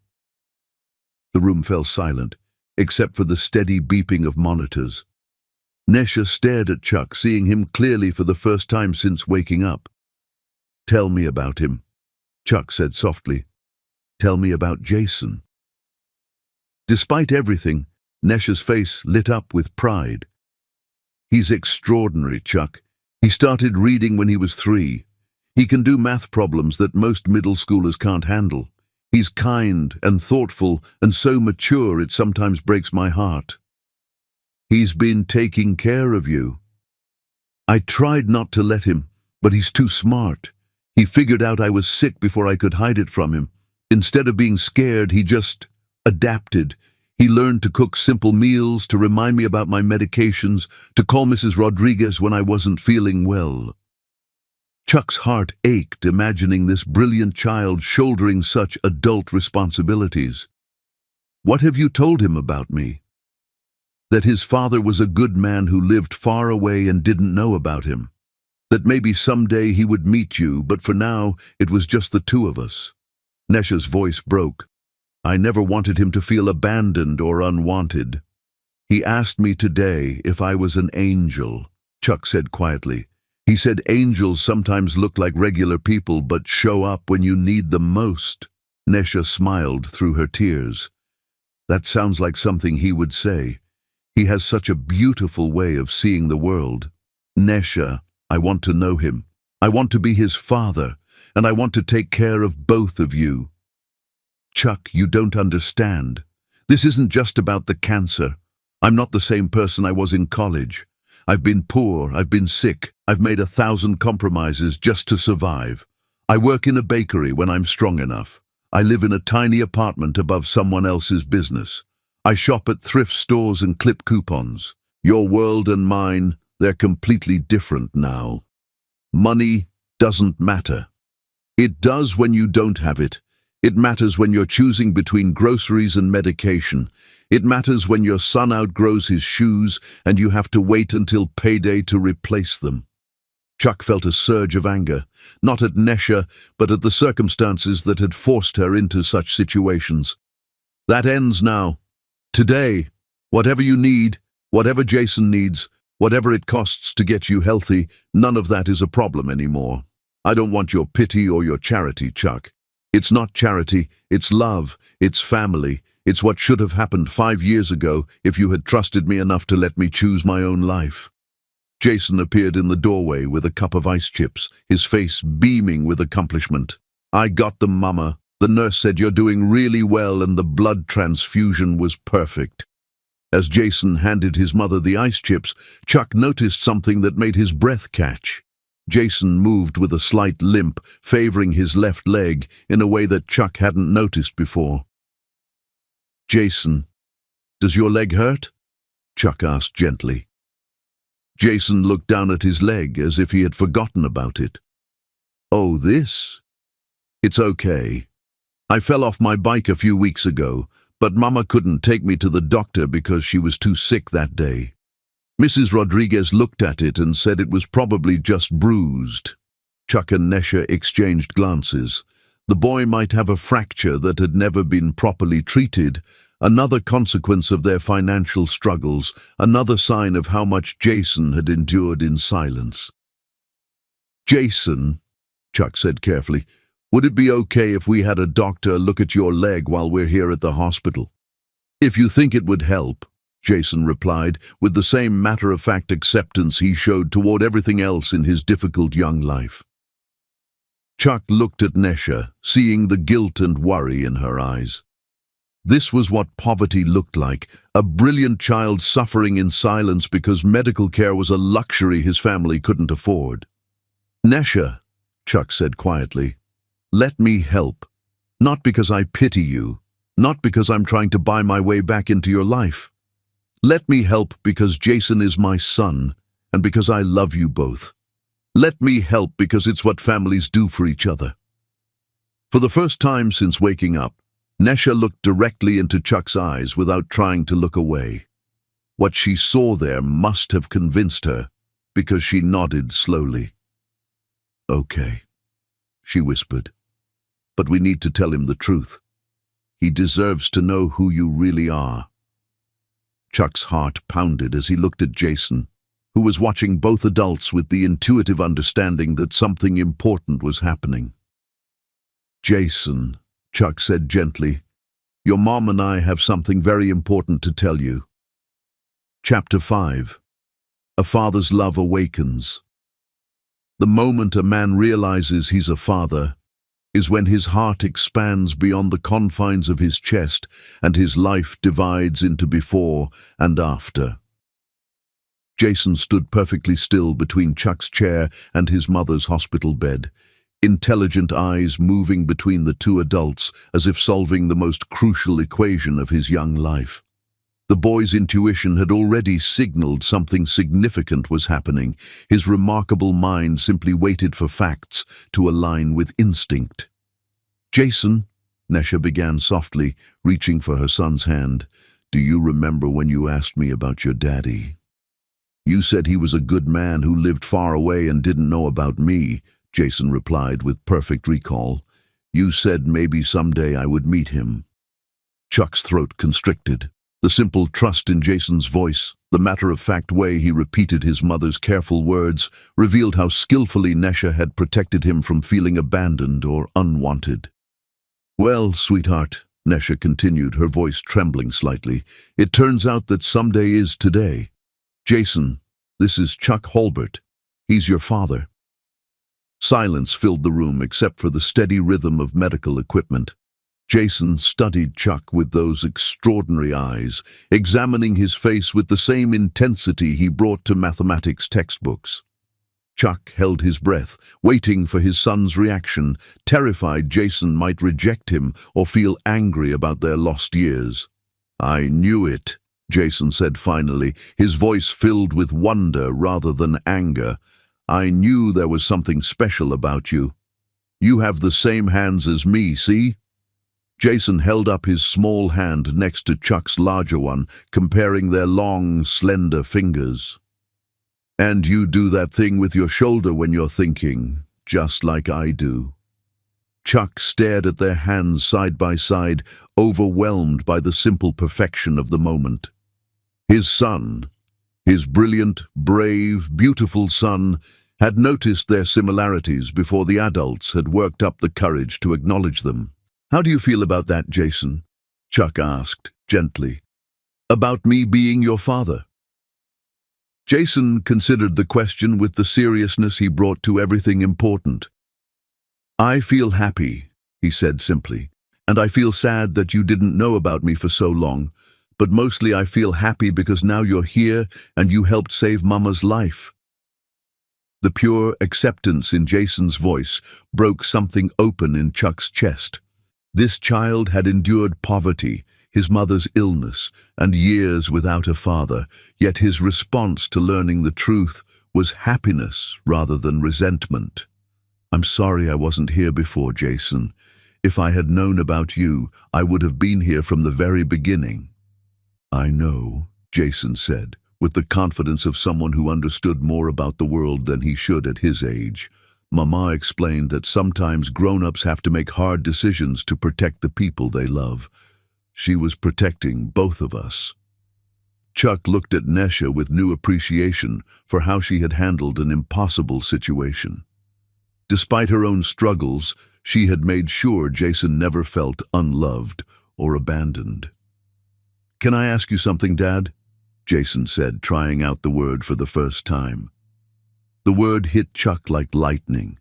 The room fell silent, except for the steady beeping of monitors. Nesha stared at Chuck, seeing him clearly for the first time since waking up. Tell me about him, Chuck said softly. Tell me about Jason. Despite everything, Nesha's face lit up with pride. He's extraordinary, Chuck. He started reading when he was 3. He can do math problems that most middle schoolers can't handle. He's kind and thoughtful and so mature it sometimes breaks my heart. He's been taking care of you. I tried not to let him, but he's too smart. He figured out I was sick before I could hide it from him. Instead of being scared, he just adapted. He learned to cook simple meals, to remind me about my medications, to call Mrs. Rodriguez when I wasn't feeling well. Chuck's heart ached imagining this brilliant child shouldering such adult responsibilities. What have you told him about me? That his father was a good man who lived far away and didn't know about him. That maybe someday he would meet you, but for now it was just the two of us. Nesha's voice broke. I never wanted him to feel abandoned or unwanted. He asked me today if I was an angel, Chuck said quietly. He said angels sometimes look like regular people but show up when you need them most. Nesha smiled through her tears. That sounds like something he would say. He has such a beautiful way of seeing the world. Nesha, I want to know him. I want to be his father, and I want to take care of both of you. Chuck, you don't understand. This isn't just about the cancer. I'm not the same person I was in college. I've been poor, I've been sick, I've made 1,000 compromises just to survive. I work in a bakery when I'm strong enough. I live in a tiny apartment above someone else's business. I shop at thrift stores and clip coupons. Your world and mine, they're completely different now. Money doesn't matter. It does when you don't have it. It matters when you're choosing between groceries and medication. It matters when your son outgrows his shoes and you have to wait until payday to replace them. Chuck felt a surge of anger, not at Nesha, but at the circumstances that had forced her into such situations. That ends now. Today, whatever you need, whatever Jason needs, whatever it costs to get you healthy, none of that is a problem anymore. I don't want your pity or your charity, Chuck. It's not charity, it's love, it's family. It's what should have happened 5 years ago if you had trusted me enough to let me choose my own life. Jason appeared in the doorway with a cup of ice chips, his face beaming with accomplishment. I got them, Mama. The nurse said you're doing really well and the blood transfusion was perfect. As Jason handed his mother the ice chips, Chuck noticed something that made his breath catch. Jason moved with a slight limp, favoring his left leg in a way that Chuck hadn't noticed before. Jason, does your leg hurt? Chuck asked gently. Jason looked down at his leg as if he had forgotten about it. Oh, this? It's okay. I fell off my bike a few weeks ago, but Mama couldn't take me to the doctor because she was too sick that day. Mrs. Rodriguez looked at it and said it was probably just bruised. Chuck and Nesha exchanged glances. The boy might have a fracture that had never been properly treated, another consequence of their financial struggles, another sign of how much Jason had endured in silence. Jason, Chuck said carefully, would it be okay if we had a doctor look at your leg while we're here at the hospital? If you think it would help, Jason replied, with the same matter-of-fact acceptance he showed toward everything else in his difficult young life. Chuck looked at Nesha, seeing the guilt and worry in her eyes. This was what poverty looked like, a brilliant child suffering in silence because medical care was a luxury his family couldn't afford. "Nesha," Chuck said quietly, "let me help. Not because I pity you, not because I'm trying to buy my way back into your life. Let me help because Jason is my son, and because I love you both. Let me help because it's what families do for each other." For the first time since waking up, Nesha looked directly into Chuck's eyes without trying to look away. What she saw there must have convinced her, because she nodded slowly. "Okay," she whispered, "but we need to tell him the truth. He deserves to know who you really are." Chuck's heart pounded as he looked at Jason, who was watching both adults with the intuitive understanding that something important was happening. "Jason," Chuck said gently, "your mom and I have something very important to tell you." Chapter 5. A Father's Love Awakens. The moment a man realizes he's a father is when his heart expands beyond the confines of his chest and his life divides into before and after. Jason stood perfectly still between Chuck's chair and his mother's hospital bed, intelligent eyes moving between the two adults as if solving the most crucial equation of his young life. The boy's intuition had already signaled something significant was happening. His remarkable mind simply waited for facts to align with instinct. "Jason," Nesha began softly, reaching for her son's hand, "do you remember when you asked me about your daddy? You said he was a good man who lived far away and didn't know about me," Jason replied with perfect recall. "You said maybe someday I would meet him." Chuck's throat constricted. The simple trust in Jason's voice, the matter-of-fact way he repeated his mother's careful words, revealed how skillfully Nesha had protected him from feeling abandoned or unwanted. "Well, sweetheart," Nesha continued, her voice trembling slightly, "it turns out that someday is today. Jason, this is Chuck Holbert. He's your father." Silence filled the room except for the steady rhythm of medical equipment. Jason studied Chuck with those extraordinary eyes, examining his face with the same intensity he brought to mathematics textbooks. Chuck held his breath, waiting for his son's reaction, terrified Jason might reject him or feel angry about their lost years. "I knew it," Jason said finally, his voice filled with wonder rather than anger. "I knew there was something special about you. You have the same hands as me, see?" Jason held up his small hand next to Chuck's larger one, comparing their long, slender fingers. "And you do that thing with your shoulder when you're thinking, just like I do." Chuck stared at their hands side by side, overwhelmed by the simple perfection of the moment. His son, his brilliant, brave, beautiful son, had noticed their similarities before the adults had worked up the courage to acknowledge them. "How do you feel about that, Jason?" Chuck asked, gently. "About me being your father?" Jason considered the question with the seriousness he brought to everything important. "I feel happy," he said simply, "and I feel sad that you didn't know about me for so long, but mostly I feel happy because now you're here and you helped save Mama's life." The pure acceptance in Jason's voice broke something open in Chuck's chest. This child had endured poverty, his mother's illness, and years without a father, yet his response to learning the truth was happiness rather than resentment. "I'm sorry I wasn't here before, Jason. If I had known about you, I would have been here from the very beginning." "I know," Jason said, with the confidence of someone who understood more about the world than he should at his age. "Mama explained that sometimes grown-ups have to make hard decisions to protect the people they love. She was protecting both of us." Chuck looked at Nesha with new appreciation for how she had handled an impossible situation. Despite her own struggles, she had made sure Jason never felt unloved or abandoned. "Can I ask you something, Dad?" Jason said, trying out the word for the first time. The word hit Chuck like lightning.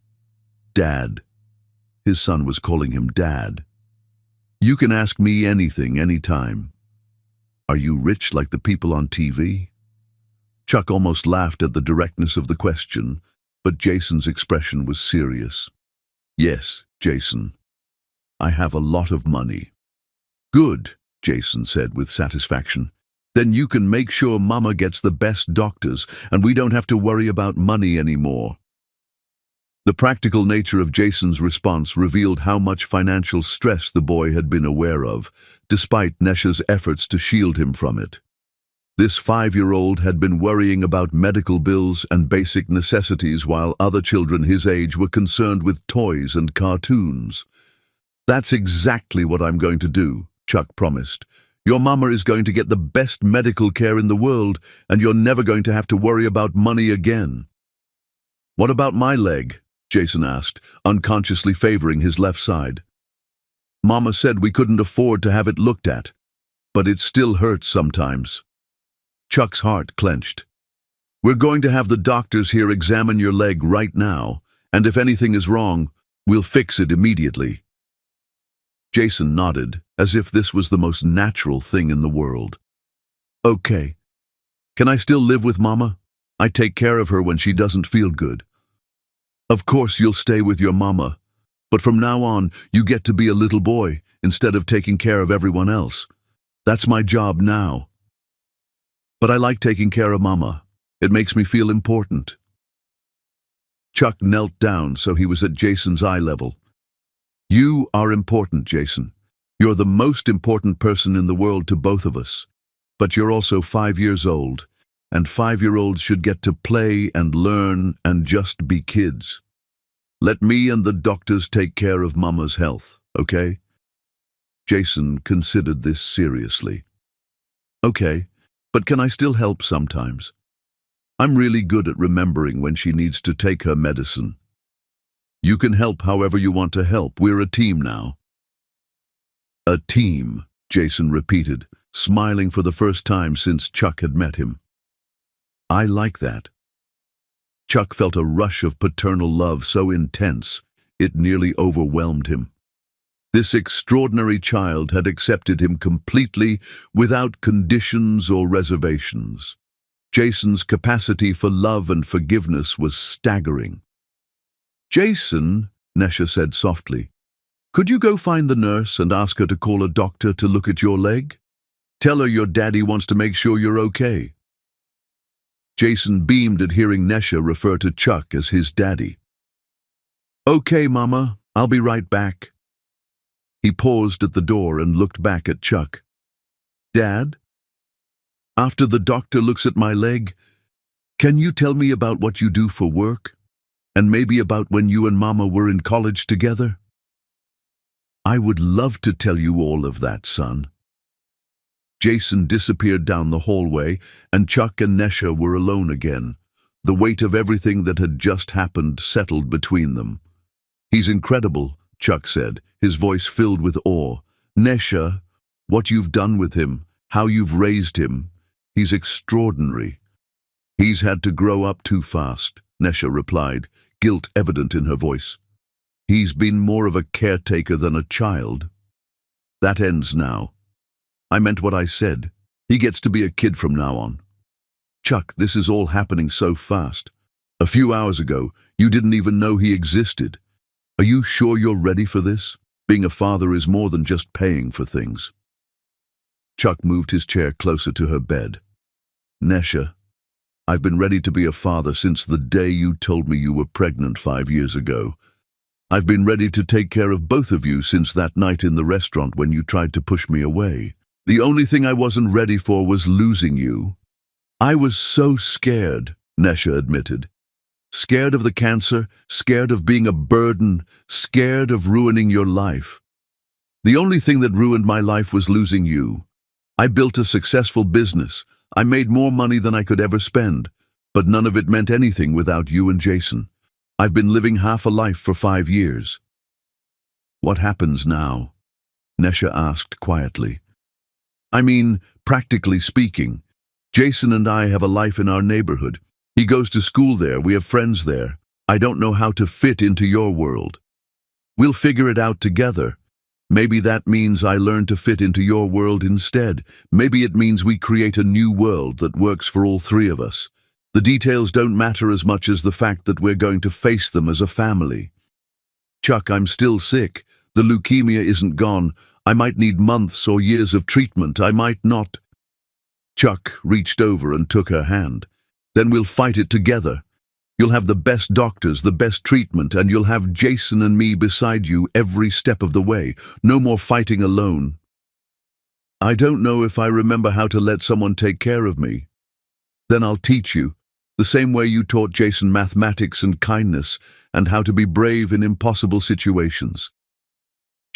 Dad. His son was calling him Dad. You can ask me anything, anytime. Are you rich like the people on TV? Chuck almost laughed at the directness of the question, but Jason's expression was serious. Yes, Jason. I have a lot of money. Good, Jason said with satisfaction. Then you can make sure Mama gets the best doctors and we don't have to worry about money anymore. The practical nature of Jason's response revealed how much financial stress the boy had been aware of, despite Nesha's efforts to shield him from it. This 5-year-old had been worrying about medical bills and basic necessities while other children his age were concerned with toys and cartoons. That's exactly what I'm going to do, Chuck promised. Your mama is going to get the best medical care in the world, and you're never going to have to worry about money again. What about my leg? Jason asked, unconsciously favoring his left side. Mama said we couldn't afford to have it looked at, but it still hurts sometimes. Chuck's heart clenched. We're going to have the doctors here examine your leg right now, and if anything is wrong, we'll fix it immediately. Jason nodded, as if this was the most natural thing in the world. Okay. Can I still live with Mama? I take care of her when she doesn't feel good. Of course you'll stay with your mama, but from now on you get to be a little boy instead of taking care of everyone else. That's my job now. But I like taking care of Mama. It makes me feel important. Chuck knelt down so he was at Jason's eye level. You are important, Jason. You're the most important person in the world to both of us. But you're also 5 years old, and 5-year-olds should get to play and learn and just be kids. Let me and the doctors take care of Mama's health, okay? Jason considered this seriously. Okay, but can I still help sometimes? I'm really good at remembering when she needs to take her medicine. You can help however you want to help. We're a team now. A team, Jason repeated, smiling for the first time since Chuck had met him. I like that. Chuck felt a rush of paternal love so intense, it nearly overwhelmed him. This extraordinary child had accepted him completely without conditions or reservations. Jason's capacity for love and forgiveness was staggering. Jason, Nesha said softly, could you go find the nurse and ask her to call a doctor to look at your leg? Tell her your daddy wants to make sure you're okay. Jason beamed at hearing Nesha refer to Chuck as his daddy. Okay, Mama, I'll be right back. He paused at the door and looked back at Chuck. Dad? After the doctor looks at my leg, can you tell me about what you do for work? And maybe about when you and Mama were in college together? I would love to tell you all of that, son. Jason disappeared down the hallway, and Chuck and Nesha were alone again. The weight of everything that had just happened settled between them. He's incredible, Chuck said, his voice filled with awe. Nesha, what you've done with him, how you've raised him, he's extraordinary. He's had to grow up too fast, Nesha replied, guilt evident in her voice. He's been more of a caretaker than a child. That ends now. I meant what I said. He gets to be a kid from now on. Chuck, this is all happening so fast. A few hours ago, you didn't even know he existed. Are you sure you're ready for this? Being a father is more than just paying for things. Chuck moved his chair closer to her bed. Nesha, I've been ready to be a father since the day you told me you were pregnant 5 years ago. I've been ready to take care of both of you since that night in the restaurant when you tried to push me away. The only thing I wasn't ready for was losing you. I was so scared, Nesha admitted. Scared of the cancer, scared of being a burden, scared of ruining your life. The only thing that ruined my life was losing you. I built a successful business. I made more money than I could ever spend, but none of it meant anything without you and Jason. I've been living half a life for 5 years. What happens now? Nesha asked quietly. I mean, practically speaking, Jason and I have a life in our neighborhood. He goes to school there, we have friends there. I don't know how to fit into your world. We'll figure it out together. Maybe that means I learn to fit into your world instead. Maybe it means we create a new world that works for all three of us. The details don't matter as much as the fact that we're going to face them as a family. Chuck, I'm still sick. The leukemia isn't gone. I might need months or years of treatment. I might not. Chuck reached over and took her hand. Then we'll fight it together. You'll have the best doctors, the best treatment, and you'll have Jason and me beside you every step of the way. No more fighting alone. I don't know if I remember how to let someone take care of me. Then I'll teach you, the same way you taught Jason mathematics and kindness, and how to be brave in impossible situations.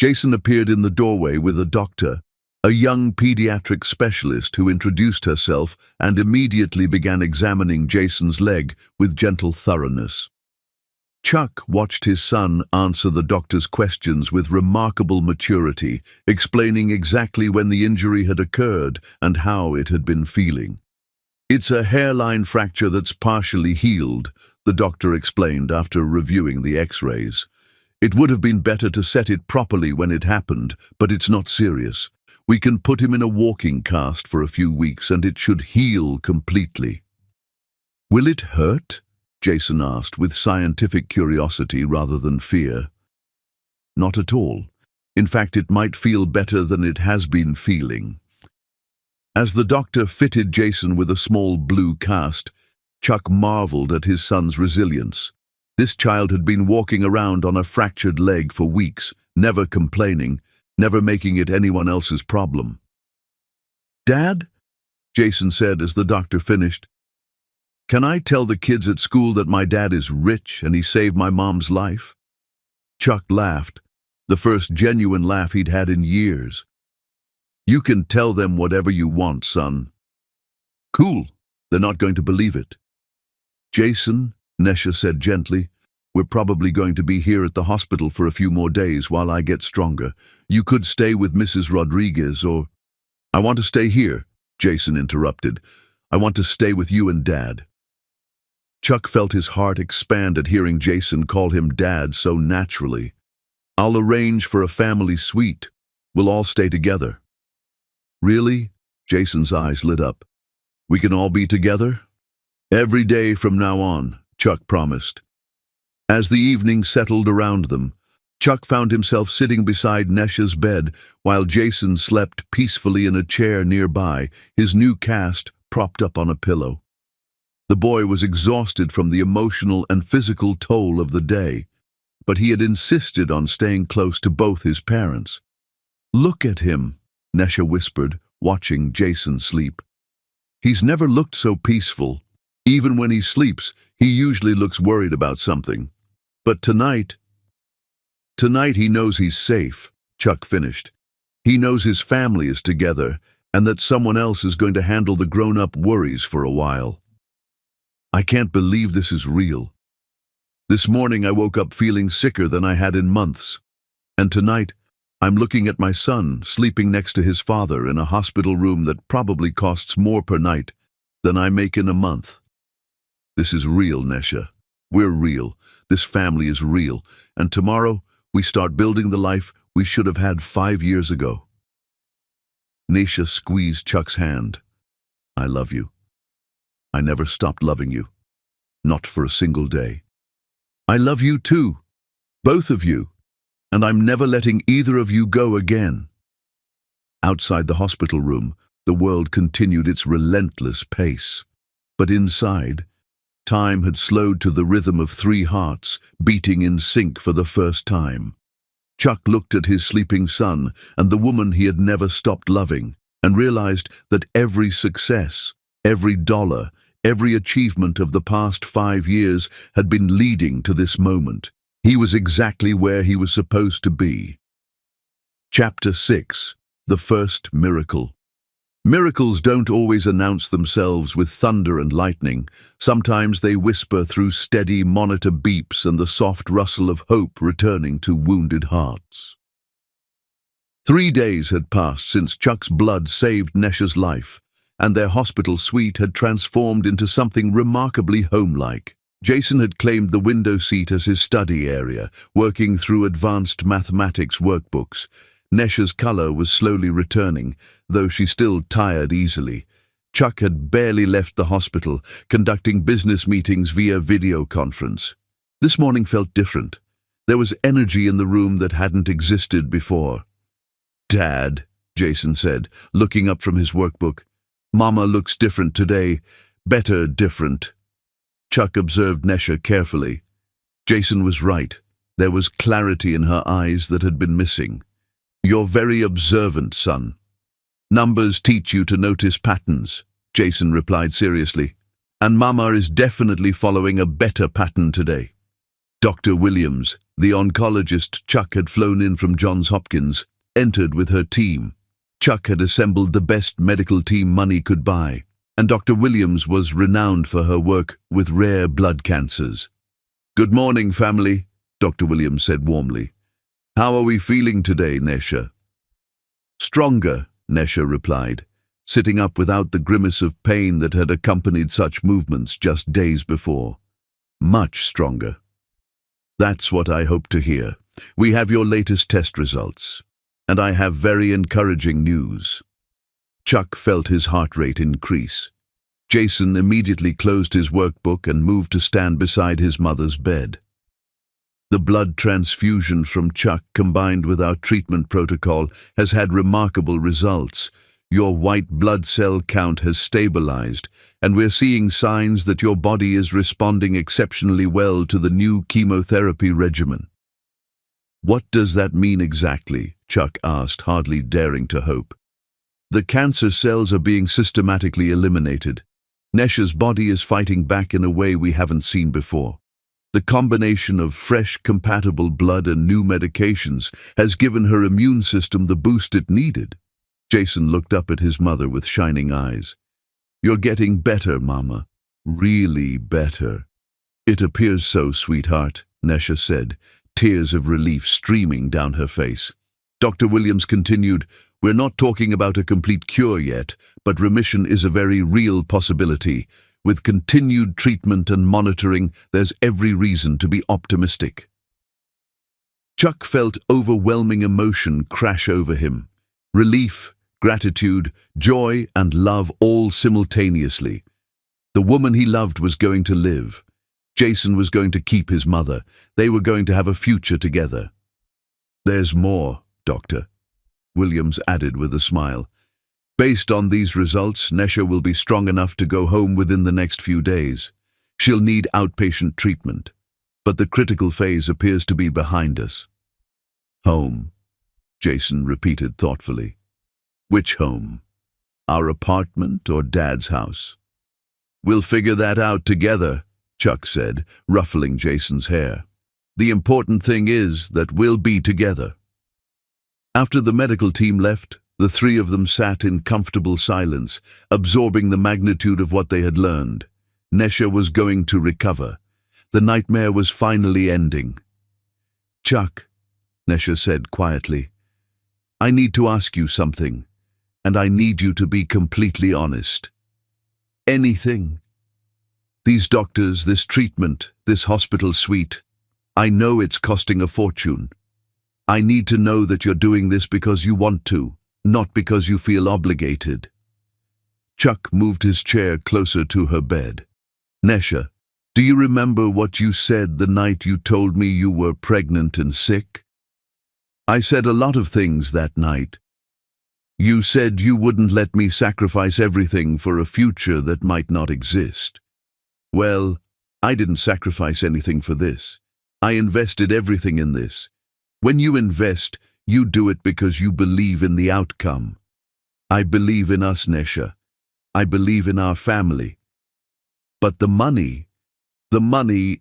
Jason appeared in the doorway with a doctor, a young pediatric specialist who introduced herself and immediately began examining Jason's leg with gentle thoroughness. Chuck watched his son answer the doctor's questions with remarkable maturity, explaining exactly when the injury had occurred and how it had been feeling. It's a hairline fracture that's partially healed, the doctor explained after reviewing the x-rays. It would have been better to set it properly when it happened, but it's not serious. We can put him in a walking cast for a few weeks and it should heal completely. Will it hurt? Jason asked with scientific curiosity rather than fear. Not at all. In fact, it might feel better than it has been feeling. As the doctor fitted Jason with a small blue cast, Chuck marveled at his son's resilience. This child had been walking around on a fractured leg for weeks, never complaining, never making it anyone else's problem. Dad? Jason said as the doctor finished. Can I tell the kids at school that my dad is rich and he saved my mom's life? Chuck laughed, the first genuine laugh he'd had in years. You can tell them whatever you want, son. Cool. They're not going to believe it. Jason, Nesha said gently, we're probably going to be here at the hospital for a few more days while I get stronger. You could stay with Mrs. Rodriguez or... I want to stay here, Jason interrupted. I want to stay with you and Dad. Chuck felt his heart expand at hearing Jason call him Dad so naturally. I'll arrange for a family suite. We'll all stay together. Really? Jason's eyes lit up. We can all be together? Every day from now on, Chuck promised. As the evening settled around them, Chuck found himself sitting beside Nesha's bed while Jason slept peacefully in a chair nearby, his new cast propped up on a pillow. The boy was exhausted from the emotional and physical toll of the day, but he had insisted on staying close to both his parents. Look at him, Nesha whispered, watching Jason sleep. He's never looked so peaceful. Even when he sleeps, he usually looks worried about something. But tonight he knows he's safe, Chuck finished. He knows his family is together and that someone else is going to handle the grown-up worries for a while. I can't believe this is real. This morning I woke up feeling sicker than I had in months. And tonight, I'm looking at my son sleeping next to his father in a hospital room that probably costs more per night than I make in a month. This is real, Nesha. We're real. This family is real. And tomorrow, we start building the life we should have had 5 years ago. Nesha squeezed Chuck's hand. I love you. I never stopped loving you. Not for a single day. I love you too. Both of you. And I'm never letting either of you go again. Outside the hospital room, the world continued its relentless pace. But inside, time had slowed to the rhythm of 3 hearts beating in sync for the first time. Chuck looked at his sleeping son and the woman he had never stopped loving and realized that every success, every dollar, every achievement of the past 5 years had been leading to this moment. He was exactly where he was supposed to be. Chapter 6. The First Miracle. Miracles don't always announce themselves with thunder and lightning. Sometimes they whisper through steady monitor beeps and the soft rustle of hope returning to wounded hearts. 3 days had passed since Chuck's blood saved Nesha's life, and their hospital suite had transformed into something remarkably homelike. Jason had claimed the window seat as his study area, working through advanced mathematics workbooks. Nesha's color was slowly returning, though she still tired easily. Chuck had barely left the hospital, conducting business meetings via video conference. This morning felt different. There was energy in the room that hadn't existed before. "Dad," Jason said, looking up from his workbook, "Mama looks different today. Better different." Chuck observed Nesha carefully. Jason was right. There was clarity in her eyes that had been missing. "You're very observant, son. Numbers teach you to notice patterns," Jason replied seriously. "And Mama is definitely following a better pattern today." Dr. Williams, the oncologist Chuck had flown in from Johns Hopkins, entered with her team. Chuck had assembled the best medical team money could buy, and Dr. Williams was renowned for her work with rare blood cancers. "Good morning, family," Dr. Williams said warmly. "How are we feeling today, Nesha?" "Stronger," Nesha replied, sitting up without the grimace of pain that had accompanied such movements just days before. "Much stronger." "That's what I hope to hear. We have your latest test results, and I have very encouraging news." Chuck felt his heart rate increase. Jason immediately closed his workbook and moved to stand beside his mother's bed. "The blood transfusion from Chuck, combined with our treatment protocol, has had remarkable results. Your white blood cell count has stabilized, and we're seeing signs that your body is responding exceptionally well to the new chemotherapy regimen." "What does that mean exactly?" Chuck asked, hardly daring to hope. "The cancer cells are being systematically eliminated. Nesha's body is fighting back in a way we haven't seen before. The combination of fresh, compatible blood and new medications has given her immune system the boost it needed." Jason looked up at his mother with shining eyes. "You're getting better, Mama. Really better." "It appears so, sweetheart," Nesha said, tears of relief streaming down her face. Dr. Williams continued, "We're not talking about a complete cure yet, but remission is a very real possibility. With continued treatment and monitoring, there's every reason to be optimistic." Chuck felt overwhelming emotion crash over him. Relief, gratitude, joy, and love all simultaneously. The woman he loved was going to live. Jason was going to keep his mother. They were going to have a future together. "There's more, Doctor," Williams added with a smile. "Based on these results, Nesha will be strong enough to go home within the next few days. She'll need outpatient treatment, but the critical phase appears to be behind us." "Home," Jason repeated thoughtfully. "Which home? Our apartment or Dad's house?" "We'll figure that out together," Chuck said, ruffling Jason's hair. "The important thing is that we'll be together." After the medical team left, the three of them sat in comfortable silence, absorbing the magnitude of what they had learned. Nesha was going to recover. The nightmare was finally ending. "Chuck," Nesha said quietly, "I need to ask you something, and I need you to be completely honest. Anything. These doctors, this treatment, this hospital suite, I know it's costing a fortune. I need to know that you're doing this because you want to, not because you feel obligated." Chuck moved his chair closer to her bed. "Nesha, do you remember what you said the night you told me you were pregnant and sick?" "I said a lot of things that night. You said you wouldn't let me sacrifice everything for a future that might not exist. Well, I didn't sacrifice anything for this. I invested everything in this. When you invest, you do it because you believe in the outcome. I believe in us, Nesha. I believe in our family. But the money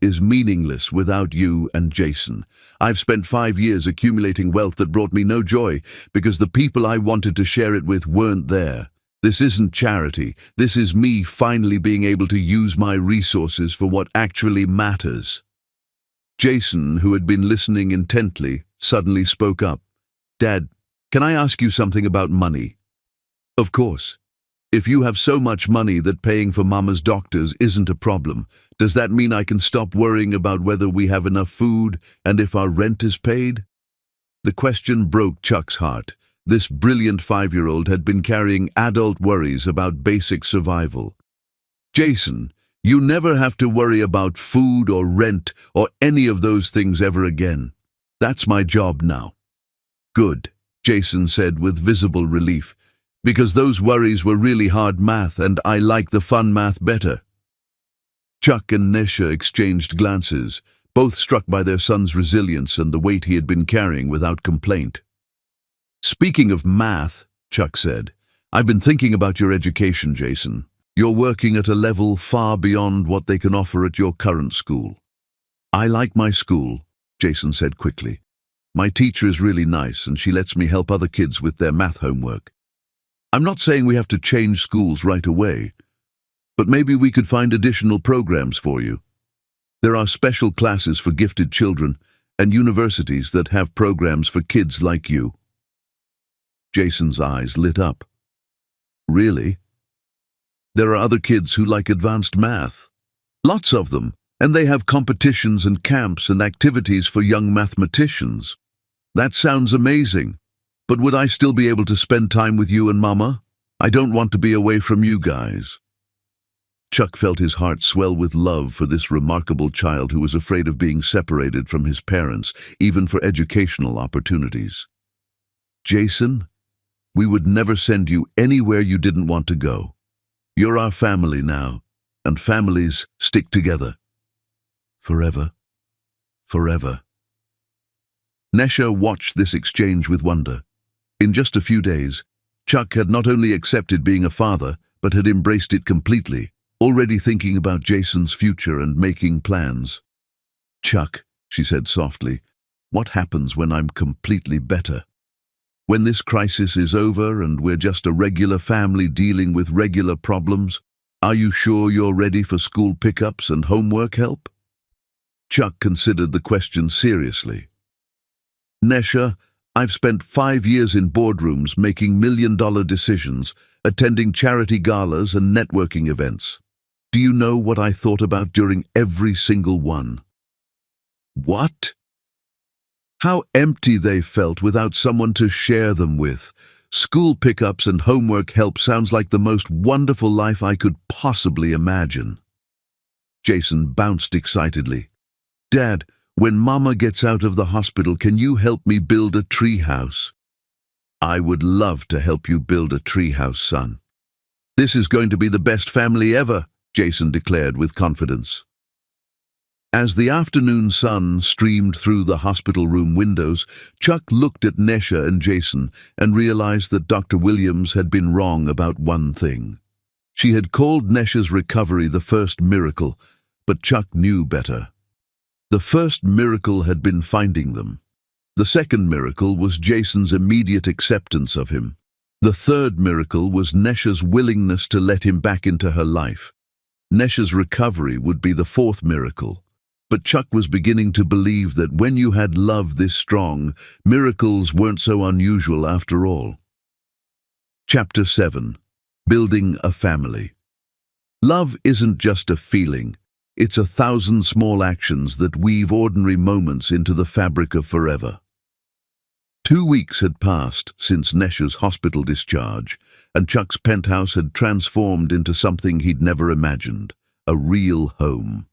is meaningless without you and Jason. I've spent 5 years accumulating wealth that brought me no joy because the people I wanted to share it with weren't there. This isn't charity. This is me finally being able to use my resources for what actually matters." Jason, who had been listening intently, suddenly spoke up. "Dad, can I ask you something about money?" "Of course. If you have so much money that paying for Mama's doctors isn't a problem, does that mean I can stop worrying about whether we have enough food and if our rent is paid?" The question broke Chuck's heart. This brilliant 5-year-old had been carrying adult worries about basic survival. Jason, you never have to worry about food or rent or any of those things ever again. That's my job now. Good, Jason said with visible relief, because those worries were really hard math and I like the fun math better. Chuck and Nesha exchanged glances, both struck by their son's resilience and the weight he had been carrying without complaint. Speaking of math, Chuck said, I've been thinking about your education, Jason. You're working at a level far beyond what they can offer at your current school. I like my school, Jason said quickly. My teacher is really nice and she lets me help other kids with their math homework. I'm not saying we have to change schools right away, but maybe we could find additional programs for you. There are special classes for gifted children and universities that have programs for kids like you. Jason's eyes lit up. Really? There are other kids who like advanced math. Lots of them, and they have competitions and camps and activities for young mathematicians. That sounds amazing, but would I still be able to spend time with you and Mama? I don't want to be away from you guys. Chuck felt his heart swell with love for this remarkable child who was afraid of being separated from his parents, even for educational opportunities. Jason, we would never send you anywhere you didn't want to go. You're our family now, and families stick together. Forever. Forever. Nesha watched this exchange with wonder. In just a few days, Chuck had not only accepted being a father, but had embraced it completely, already thinking about Jason's future and making plans. Chuck, she said softly, what happens when I'm completely better? When this crisis is over and we're just a regular family dealing with regular problems, are you sure you're ready for school pickups and homework help? Chuck considered the question seriously. Nesha, I've spent 5 years in boardrooms making million-dollar decisions, attending charity galas and networking events. Do you know what I thought about during every single one? What? How empty they felt without someone to share them with. School pickups and homework help sounds like the most wonderful life I could possibly imagine. Jason bounced excitedly. Dad, when Mama gets out of the hospital, can you help me build a tree house? I would love to help you build a tree house, son. This is going to be the best family ever, Jason declared with confidence. As the afternoon sun streamed through the hospital room windows, Chuck looked at Nesha and Jason and realized that Dr. Williams had been wrong about one thing. She had called Nesha's recovery the first miracle, but Chuck knew better. The first miracle had been finding them. The second miracle was Jason's immediate acceptance of him. The third miracle was Nesha's willingness to let him back into her life. Nesha's recovery would be the fourth miracle. But Chuck was beginning to believe that when you had love this strong, miracles weren't so unusual after all. Chapter 7. Building a Family. Love isn't just a feeling. It's 1,000 small actions that weave ordinary moments into the fabric of forever. 2 weeks had passed since Nesha's hospital discharge, and Chuck's penthouse had transformed into something he'd never imagined, a real home.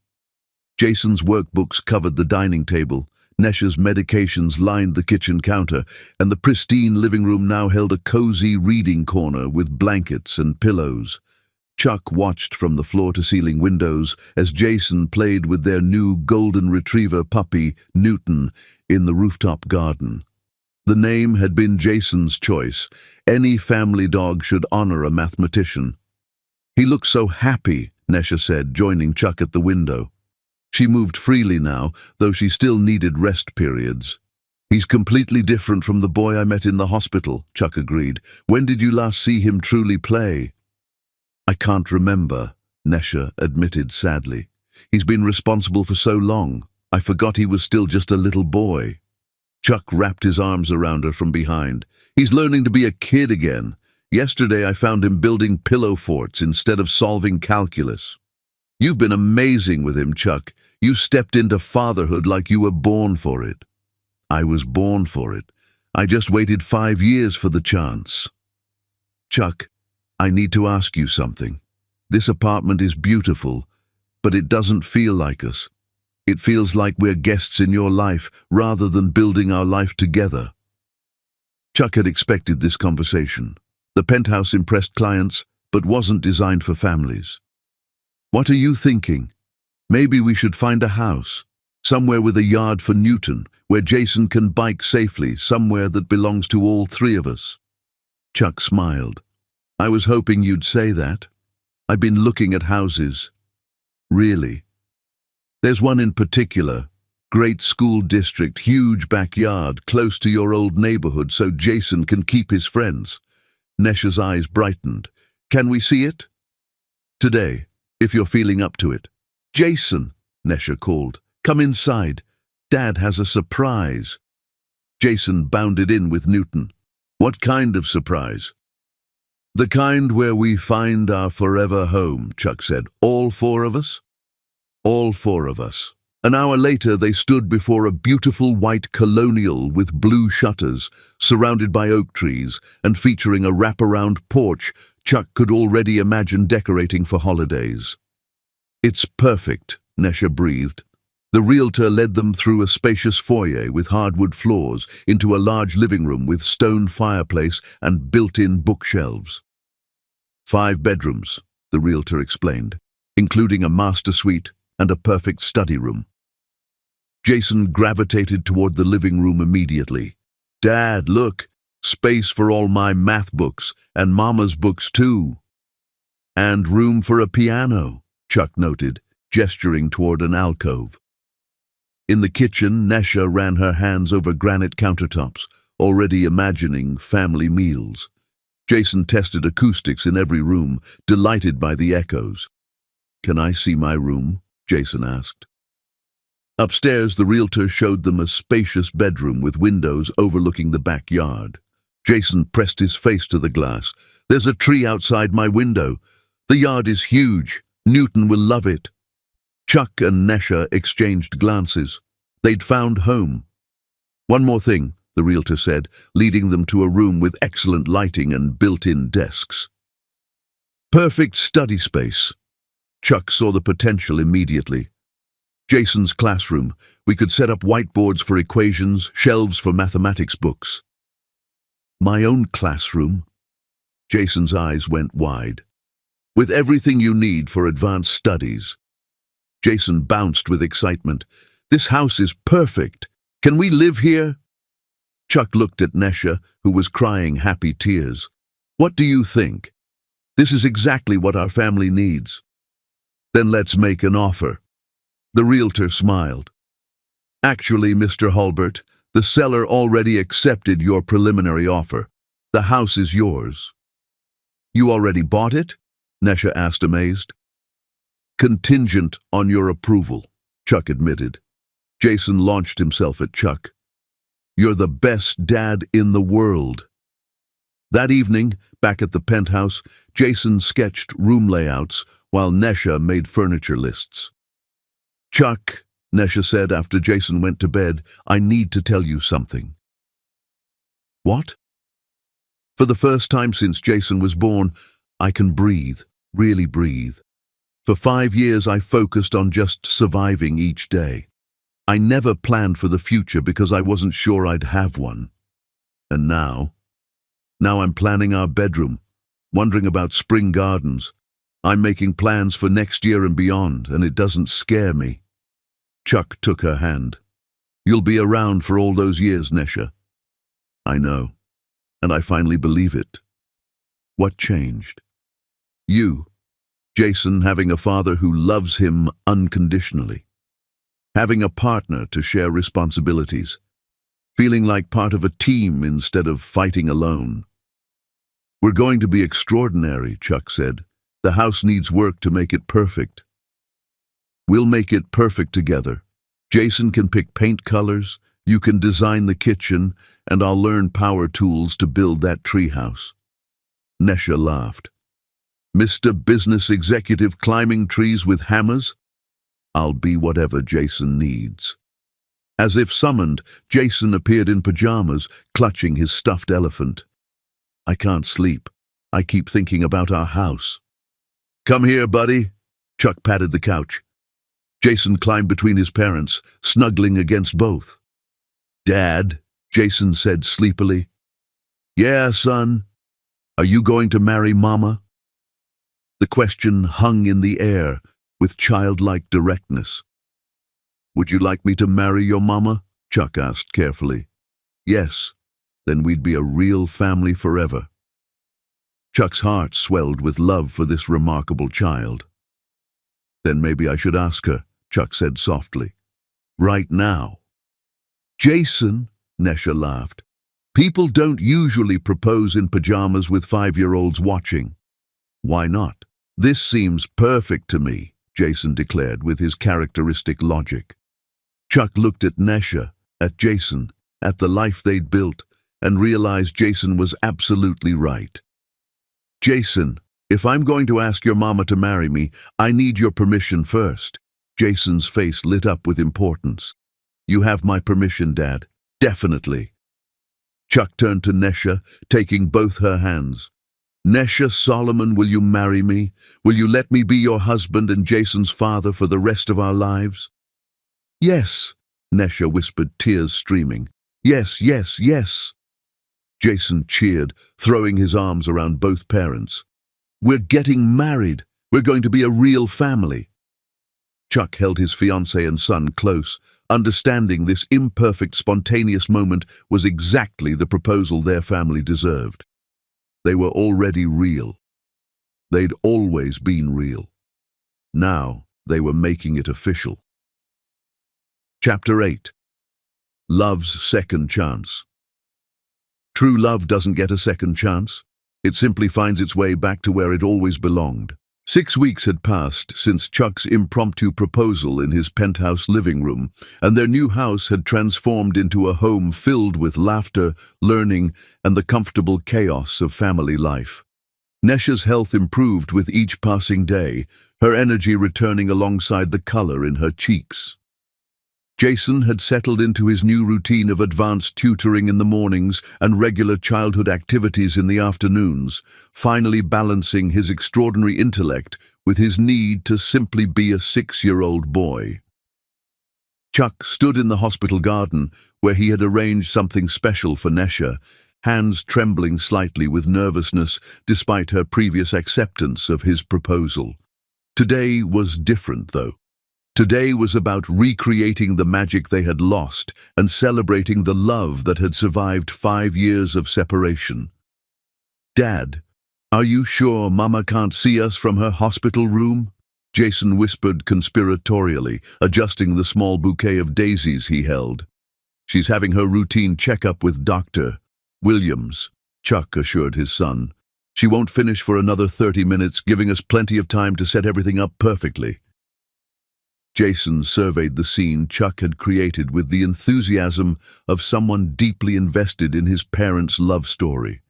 Jason's workbooks covered the dining table, Nesha's medications lined the kitchen counter, and the pristine living room now held a cozy reading corner with blankets and pillows. Chuck watched from the floor-to-ceiling windows as Jason played with their new golden retriever puppy, Newton, in the rooftop garden. The name had been Jason's choice. Any family dog should honor a mathematician. He looked so happy, Nesha said, joining Chuck at the window. She moved freely now, though she still needed rest periods. He's completely different from the boy I met in the hospital, Chuck agreed. When did you last see him truly play? I can't remember, Nesha admitted sadly. He's been responsible for so long. I forgot he was still just a little boy. Chuck wrapped his arms around her from behind. He's learning to be a kid again. Yesterday I found him building pillow forts instead of solving calculus. You've been amazing with him, Chuck. You stepped into fatherhood like you were born for it. I was born for it, I just waited 5 years for the chance. Chuck, I need to ask you something. This apartment is beautiful, but it doesn't feel like us. It feels like we're guests in your life rather than building our life together. Chuck had expected this conversation. The penthouse impressed clients, but wasn't designed for families. What are you thinking? Maybe we should find a house, somewhere with a yard for Newton, where Jason can bike safely, somewhere that belongs to all three of us. Chuck smiled. I was hoping you'd say that. I've been looking at houses. Really? There's one in particular. Great school district, huge backyard, close to your old neighborhood so Jason can keep his friends. Nesha's eyes brightened. Can we see it? Today, if you're feeling up to it. Jason, Nesha called. Come inside. Dad has a surprise. Jason bounded in with Newton. What kind of surprise? The kind where we find our forever home, Chuck said. All four of us? All four of us. An hour later, they stood before a beautiful white colonial with blue shutters, surrounded by oak trees, and featuring a wraparound porch Chuck could already imagine decorating for holidays. It's perfect, Nesha breathed. The realtor led them through a spacious foyer with hardwood floors into a large living room with stone fireplace and built-in bookshelves. 5 bedrooms, the realtor explained, including a master suite and a perfect study room. Jason gravitated toward the living room immediately. Dad, look, space for all my math books and Mama's books too. And room for a piano, Chuck noted, gesturing toward an alcove. In the kitchen, Nesha ran her hands over granite countertops, already imagining family meals. Jason tested acoustics in every room, delighted by the echoes. Can I see my room? Jason asked. Upstairs, the realtor showed them a spacious bedroom with windows overlooking the backyard. Jason pressed his face to the glass. There's a tree outside my window. The yard is huge. Newton will love it. Chuck and Nesha exchanged glances. They'd found home. One more thing, the realtor said, leading them to a room with excellent lighting and built-in desks. Perfect study space. Chuck saw the potential immediately. Jason's classroom. We could set up whiteboards for equations, shelves for mathematics books. My own classroom? Jason's eyes went wide. With everything you need for advanced studies. Jason bounced with excitement. This house is perfect. Can we live here? Chuck looked at Nesha, who was crying happy tears. What do you think? This is exactly what our family needs. Then let's make an offer. The realtor smiled. Actually, Mr. Hulbert, the seller already accepted your preliminary offer. The house is yours. You already bought it? Nesha asked, amazed. Contingent on your approval, Chuck admitted. Jason launched himself at Chuck. You're the best dad in the world. That evening, back at the penthouse, Jason sketched room layouts while Nesha made furniture lists. Chuck, Nesha said after Jason went to bed, I need to tell you something. What? For the first time since Jason was born, I can breathe, really breathe. For 5 years, I focused on just surviving each day. I never planned for the future because I wasn't sure I'd have one. And now I'm planning our bedroom, wondering about spring gardens. I'm making plans for next year and beyond, and it doesn't scare me. Chuck took her hand. You'll be around for all those years, Nesha. I know, and I finally believe it. What changed? You, Jason, having a father who loves him unconditionally. Having a partner to share responsibilities. Feeling like part of a team instead of fighting alone. We're going to be extraordinary, Chuck said. The house needs work to make it perfect. We'll make it perfect together. Jason can pick paint colors, you can design the kitchen, and I'll learn power tools to build that treehouse. Nesha laughed. Mr. Business Executive climbing trees with hammers? I'll be whatever Jason needs. As if summoned, Jason appeared in pajamas, clutching his stuffed elephant. I can't sleep. I keep thinking about our house. Come here, buddy. Chuck patted the couch. Jason climbed between his parents, snuggling against both. Dad, Jason said sleepily. Yeah, son. Are you going to marry Mama? The question hung in the air with childlike directness. Would you like me to marry your mama? Chuck asked carefully. Yes, then we'd be a real family forever. Chuck's heart swelled with love for this remarkable child. Then maybe I should ask her, Chuck said softly. Right now. Jason, Nesha laughed. People don't usually propose in pajamas with 5-year-olds watching. Why not? This seems perfect to me, Jason declared with his characteristic logic. Chuck looked at Nesha, at Jason, at the life they'd built, and realized Jason was absolutely right. Jason, if I'm going to ask your mama to marry me, I need your permission first. Jason's face lit up with importance. You have my permission, Dad. Definitely. Chuck turned to Nesha, taking both her hands. Nesha Solomon, will you marry me? Will you let me be your husband and Jason's father for the rest of our lives? Yes, Nesha whispered, tears streaming. Yes, yes, yes. Jason cheered, throwing his arms around both parents. We're getting married. We're going to be a real family. Chuck held his fiancée and son close, understanding this imperfect, spontaneous moment was exactly the proposal their family deserved. They were already real. They'd always been real. Now they were making it official. Chapter 8. Love's Second Chance. True love doesn't get a second chance. It simply finds its way back to where it always belonged. 6 weeks had passed since Chuck's impromptu proposal in his penthouse living room, and their new house had transformed into a home filled with laughter, learning, and the comfortable chaos of family life. Nesha's health improved with each passing day, her energy returning alongside the color in her cheeks. Jason had settled into his new routine of advanced tutoring in the mornings and regular childhood activities in the afternoons, finally balancing his extraordinary intellect with his need to simply be a 6-year-old boy. Chuck stood in the hospital garden where he had arranged something special for Nesha, hands trembling slightly with nervousness despite her previous acceptance of his proposal. Today was different, though. Today was about recreating the magic they had lost and celebrating the love that had survived 5 years of separation. Dad, are you sure Mama can't see us from her hospital room? Jason whispered conspiratorially, adjusting the small bouquet of daisies he held. She's having her routine checkup with Dr. Williams, Chuck assured his son. She won't finish for another 30 minutes, giving us plenty of time to set everything up perfectly. Jason surveyed the scene Chuck had created with the enthusiasm of someone deeply invested in his parents' love story.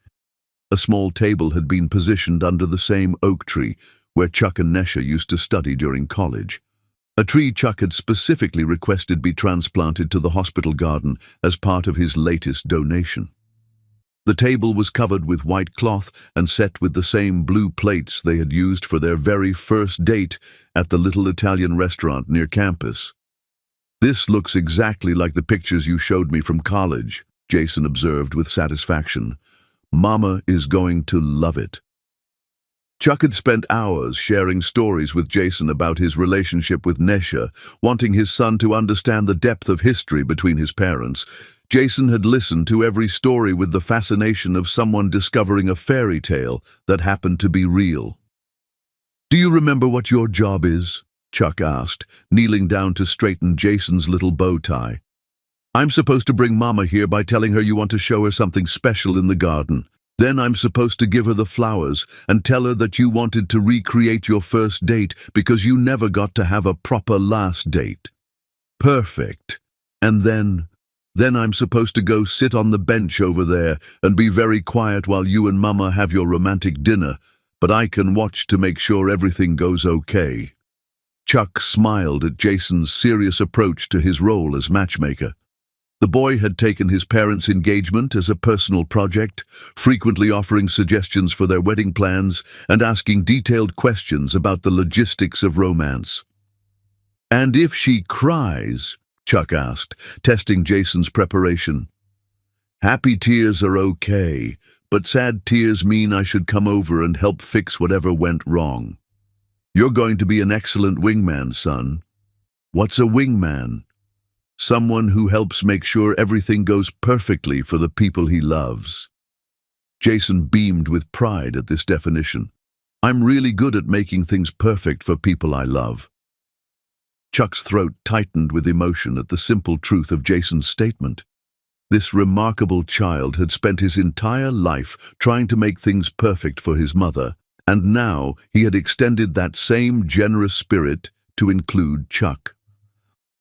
A small table had been positioned under the same oak tree where Chuck and Nesha used to study during college. A tree Chuck had specifically requested be transplanted to the hospital garden as part of his latest donation. The table was covered with white cloth and set with the same blue plates they had used for their very first date at the little Italian restaurant near campus. This looks exactly like the pictures you showed me from college, Jason observed with satisfaction. Mama is going to love it. Chuck had spent hours sharing stories with Jason about his relationship with Nesha, wanting his son to understand the depth of history between his parents. Jason had listened to every story with the fascination of someone discovering a fairy tale that happened to be real. Do you remember what your job is? Chuck asked, kneeling down to straighten Jason's little bow tie. I'm supposed to bring Mama here by telling her you want to show her something special in the garden. Then I'm supposed to give her the flowers and tell her that you wanted to recreate your first date because you never got to have a proper last date. Perfect. And then I'm supposed to go sit on the bench over there and be very quiet while you and Mama have your romantic dinner, but I can watch to make sure everything goes okay. Chuck smiled at Jason's serious approach to his role as matchmaker. The boy had taken his parents' engagement as a personal project, frequently offering suggestions for their wedding plans and asking detailed questions about the logistics of romance. "And if she cries?" Chuck asked, testing Jason's preparation. "Happy tears are okay, but sad tears mean I should come over and help fix whatever went wrong. You're going to be an excellent wingman, son." "What's a wingman?" "Someone who helps make sure everything goes perfectly for the people he loves." Jason beamed with pride at this definition. "I'm really good at making things perfect for people I love." Chuck's throat tightened with emotion at the simple truth of Jason's statement. This remarkable child had spent his entire life trying to make things perfect for his mother, and now he had extended that same generous spirit to include Chuck.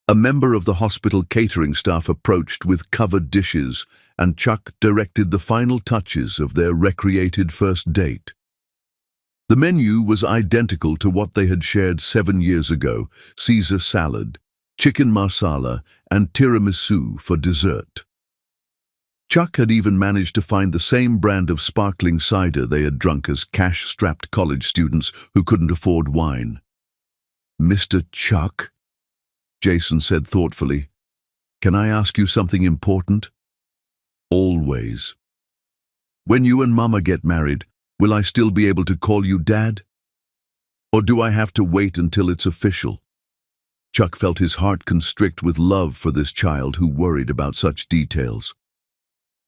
A member of the hospital catering staff approached with covered dishes, and Chuck directed the final touches of their recreated first date. The menu was identical to what they had shared 7 years ago: Caesar salad, chicken marsala, and tiramisu for dessert. Chuck had even managed to find the same brand of sparkling cider they had drunk as cash-strapped college students who couldn't afford wine. "Mr. Chuck," Jason said thoughtfully, "can I ask you something important?" "Always." "When you and Mama get married, will I still be able to call you Dad? Or do I have to wait until it's official?" Chuck felt his heart constrict with love for this child who worried about such details.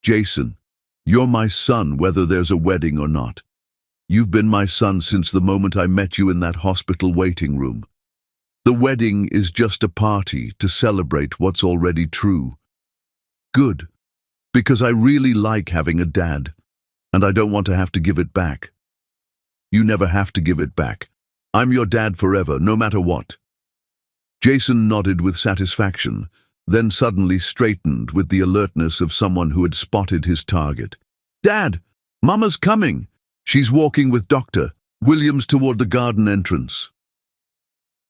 "Jason, you're my son whether there's a wedding or not. You've been my son since the moment I met you in that hospital waiting room. The wedding is just a party to celebrate what's already true." "Good, because I really like having a dad, and I don't want to have to give it back." "You never have to give it back. I'm your dad forever, no matter what." Jason nodded with satisfaction, then suddenly straightened with the alertness of someone who had spotted his target. "Dad, Mama's coming. She's walking with Dr. Williams toward the garden entrance."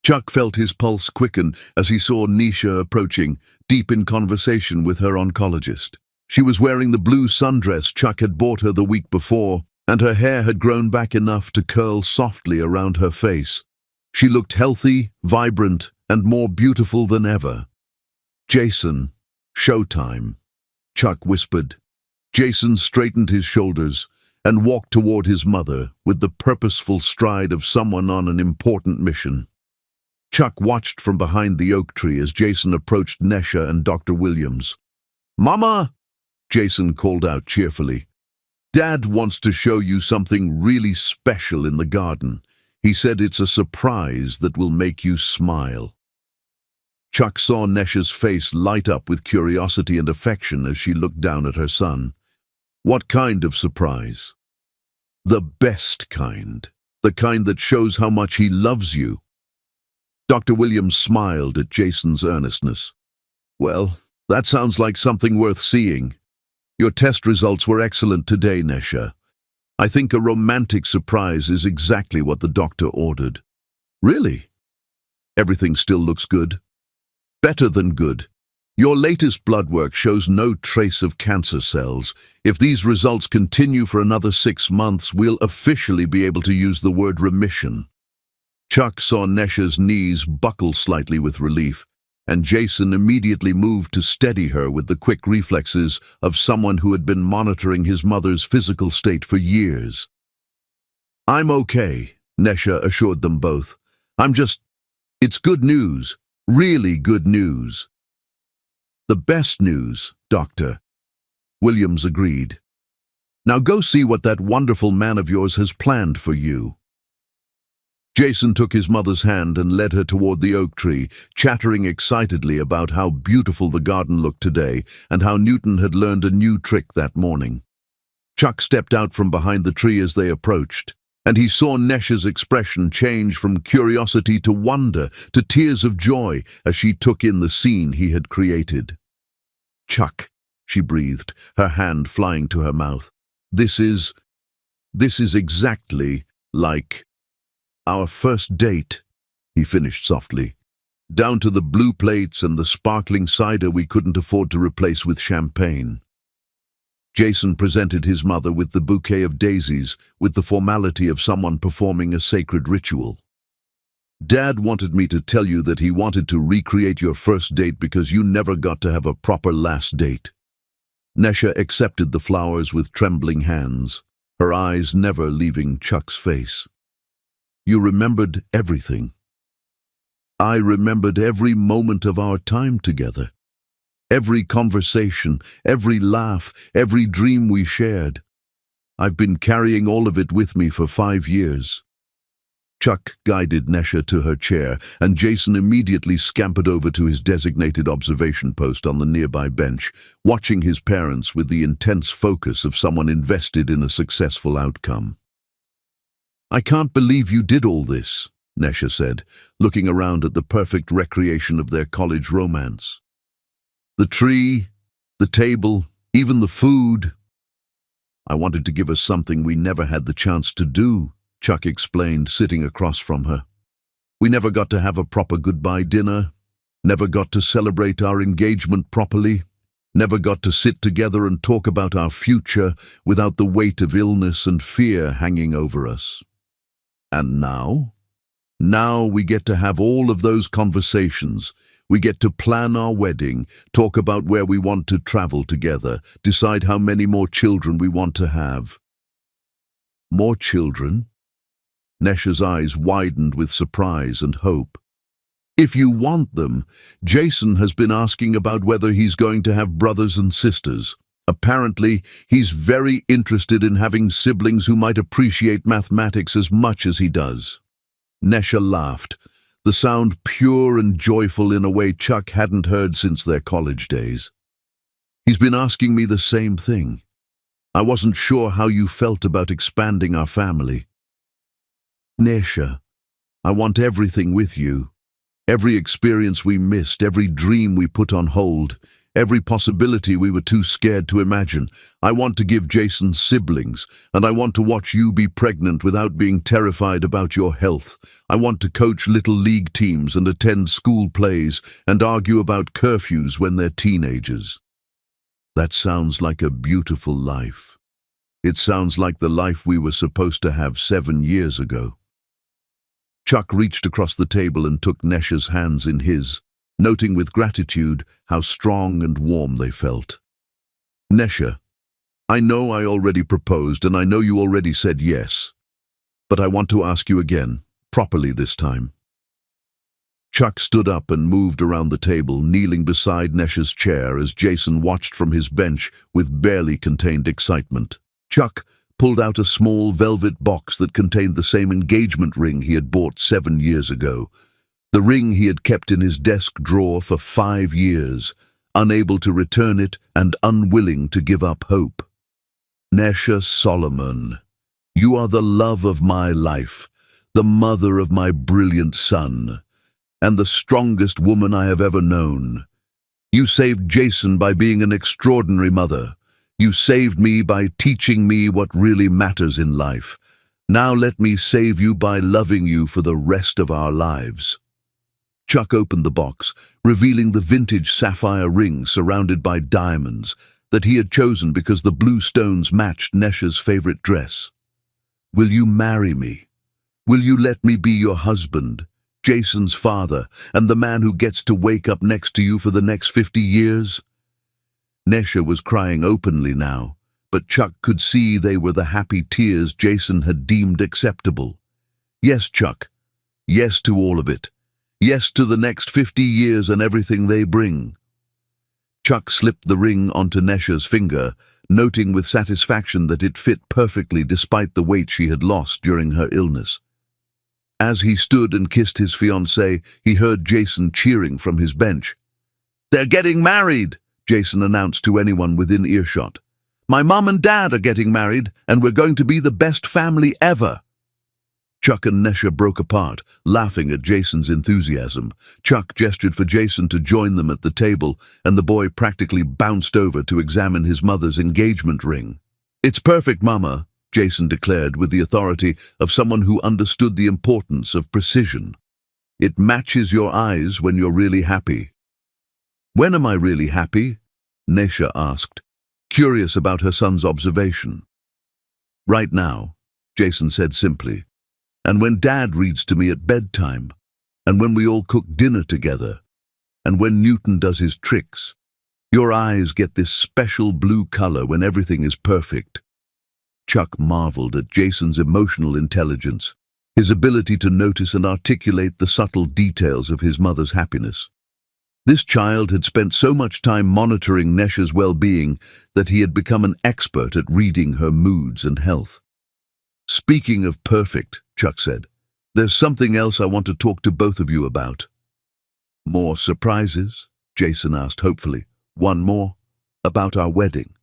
Chuck felt his pulse quicken as he saw Nisha approaching, deep in conversation with her oncologist. She was wearing the blue sundress Chuck had bought her the week before, and her hair had grown back enough to curl softly around her face. She looked healthy, vibrant, and more beautiful than ever. "Jason, showtime," Chuck whispered. Jason straightened his shoulders and walked toward his mother with the purposeful stride of someone on an important mission. Chuck watched from behind the oak tree as Jason approached Nesha and Dr. Williams. "Mama!" Jason called out cheerfully. "Dad wants to show you something really special in the garden. He said it's a surprise that will make you smile." Chuck saw Nesha's face light up with curiosity and affection as she looked down at her son. "What kind of surprise?" "The best kind. The kind that shows how much he loves you." Dr. Williams smiled at Jason's earnestness. "Well, that sounds like something worth seeing. Your test results were excellent today, Nesha. I think a romantic surprise is exactly what the doctor ordered." "Really?" "Everything still looks good." "Better than good. Your latest blood work shows no trace of cancer cells. If these results continue for another 6 months, we'll officially be able to use the word remission." Chuck saw Nesha's knees buckle slightly with relief, and Jason immediately moved to steady her with the quick reflexes of someone who had been monitoring his mother's physical state for years. "I'm okay," Nesha assured them both. It's good news. Really good news." "The best news, Doctor," Williams agreed. "Now go see what that wonderful man of yours has planned for you." Jason took his mother's hand and led her toward the oak tree, chattering excitedly about how beautiful the garden looked today and how Newton had learned a new trick that morning. Chuck stepped out from behind the tree as they approached, and he saw Nesha's expression change from curiosity to wonder to tears of joy as she took in the scene he had created. "Chuck," she breathed, her hand flying to her mouth. This is exactly like our first date." he finished softly. Down to the blue plates and the sparkling cider we couldn't afford to replace with champagne. Jason presented his mother with the bouquet of daisies with the formality of someone performing a sacred ritual. Dad wanted me to tell you that he wanted to recreate your first date because you never got to have a proper last date. Nesha accepted the flowers with trembling hands, her eyes never leaving Chuck's face. You remembered everything. I remembered every moment of our time together. Every conversation, every laugh, every dream we shared. I've been carrying all of it with me for 5 years. Chuck guided Nesha to her chair, and Jason immediately scampered over to his designated observation post on the nearby bench, watching his parents with the intense focus of someone invested in a successful outcome. I can't believe you did all this, Nesha said, looking around at the perfect recreation of their college romance. The tree, the table, even the food. I wanted to give us something we never had the chance to do, Chuck explained, sitting across from her. We never got to have a proper goodbye dinner, never got to celebrate our engagement properly, never got to sit together and talk about our future without the weight of illness and fear hanging over us. And now? Now we get to have all of those conversations. We get to plan our wedding, talk about where we want to travel together, decide how many more children we want to have. More children? Nesha's eyes widened with surprise and hope. If you want them, Jason has been asking about whether he's going to have brothers and sisters. Apparently, he's very interested in having siblings who might appreciate mathematics as much as he does. Nesha laughed, the sound pure and joyful in a way Chuck hadn't heard since their college days. He's been asking me the same thing. I wasn't sure how you felt about expanding our family. Nesha, I want everything with you. Every experience we missed, every dream we put on hold, every possibility we were too scared to imagine. I want to give Jason siblings, and I want to watch you be pregnant without being terrified about your health. I want to coach little league teams and attend school plays and argue about curfews when they're teenagers. That sounds like a beautiful life. It sounds like the life we were supposed to have 7 years ago. Chuck reached across the table and took Nesha's hands in his, noting with gratitude how strong and warm they felt. Nesha, I know I already proposed and I know you already said yes, but I want to ask you again, properly this time. Chuck stood up and moved around the table, kneeling beside Nesha's chair as Jason watched from his bench with barely contained excitement. Chuck pulled out a small velvet box that contained the same engagement ring he had bought 7 years ago. The ring he had kept in his desk drawer for 5 years, unable to return it and unwilling to give up hope. Nesha Solomon, you are the love of my life, the mother of my brilliant son, and the strongest woman I have ever known. You saved Jason by being an extraordinary mother. You saved me by teaching me what really matters in life. Now let me save you by loving you for the rest of our lives. Chuck opened the box, revealing the vintage sapphire ring surrounded by diamonds that he had chosen because the blue stones matched Nesha's favorite dress. Will you marry me? Will you let me be your husband, Jason's father, and the man who gets to wake up next to you for the next 50 years? Nesha was crying openly now, but Chuck could see they were the happy tears Jason had deemed acceptable. Yes, Chuck. Yes to all of it. Yes to the next 50 years and everything they bring. Chuck slipped the ring onto Nesha's finger, noting with satisfaction that it fit perfectly despite the weight she had lost during her illness. As he stood and kissed his fiancée, he heard Jason cheering from his bench. "They're getting married," Jason announced to anyone within earshot. "My mum and dad are getting married, and we're going to be the best family ever." Chuck and Nesha broke apart, laughing at Jason's enthusiasm. Chuck gestured for Jason to join them at the table, and the boy practically bounced over to examine his mother's engagement ring. "It's perfect, Mama," Jason declared with the authority of someone who understood the importance of precision. It matches your eyes when you're really happy." "When am I really happy?" Nesha asked, curious about her son's observation. "Right now," Jason said simply. "And when Dad reads to me at bedtime, and when we all cook dinner together, and when Newton does his tricks. Your eyes get this special blue color when everything is perfect." Chuck marveled at Jason's emotional intelligence, his ability to notice and articulate the subtle details of his mother's happiness. This child had spent so much time monitoring Nesha's well-being that he had become an expert at reading her moods and health. "Speaking of perfect," Chuck said, "there's something else I want to talk to both of you about." "More surprises?" Jason asked hopefully. "One more? About our wedding."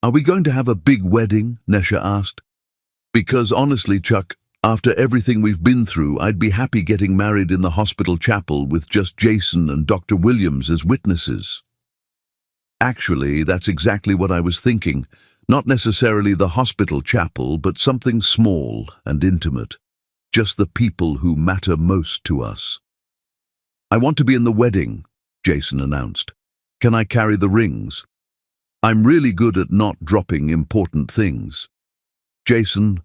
"Are we going to have a big wedding?" Nesha asked. "Because honestly, Chuck, after everything we've been through, I'd be happy getting married in the hospital chapel with just Jason and Dr. Williams as witnesses." "Actually, that's exactly what I was thinking. Not necessarily the hospital chapel, but something small and intimate. Just the people who matter most to us." "I want to be in the wedding," Jason announced. "Can I carry the rings? I'm really good at not dropping important things." "Jason,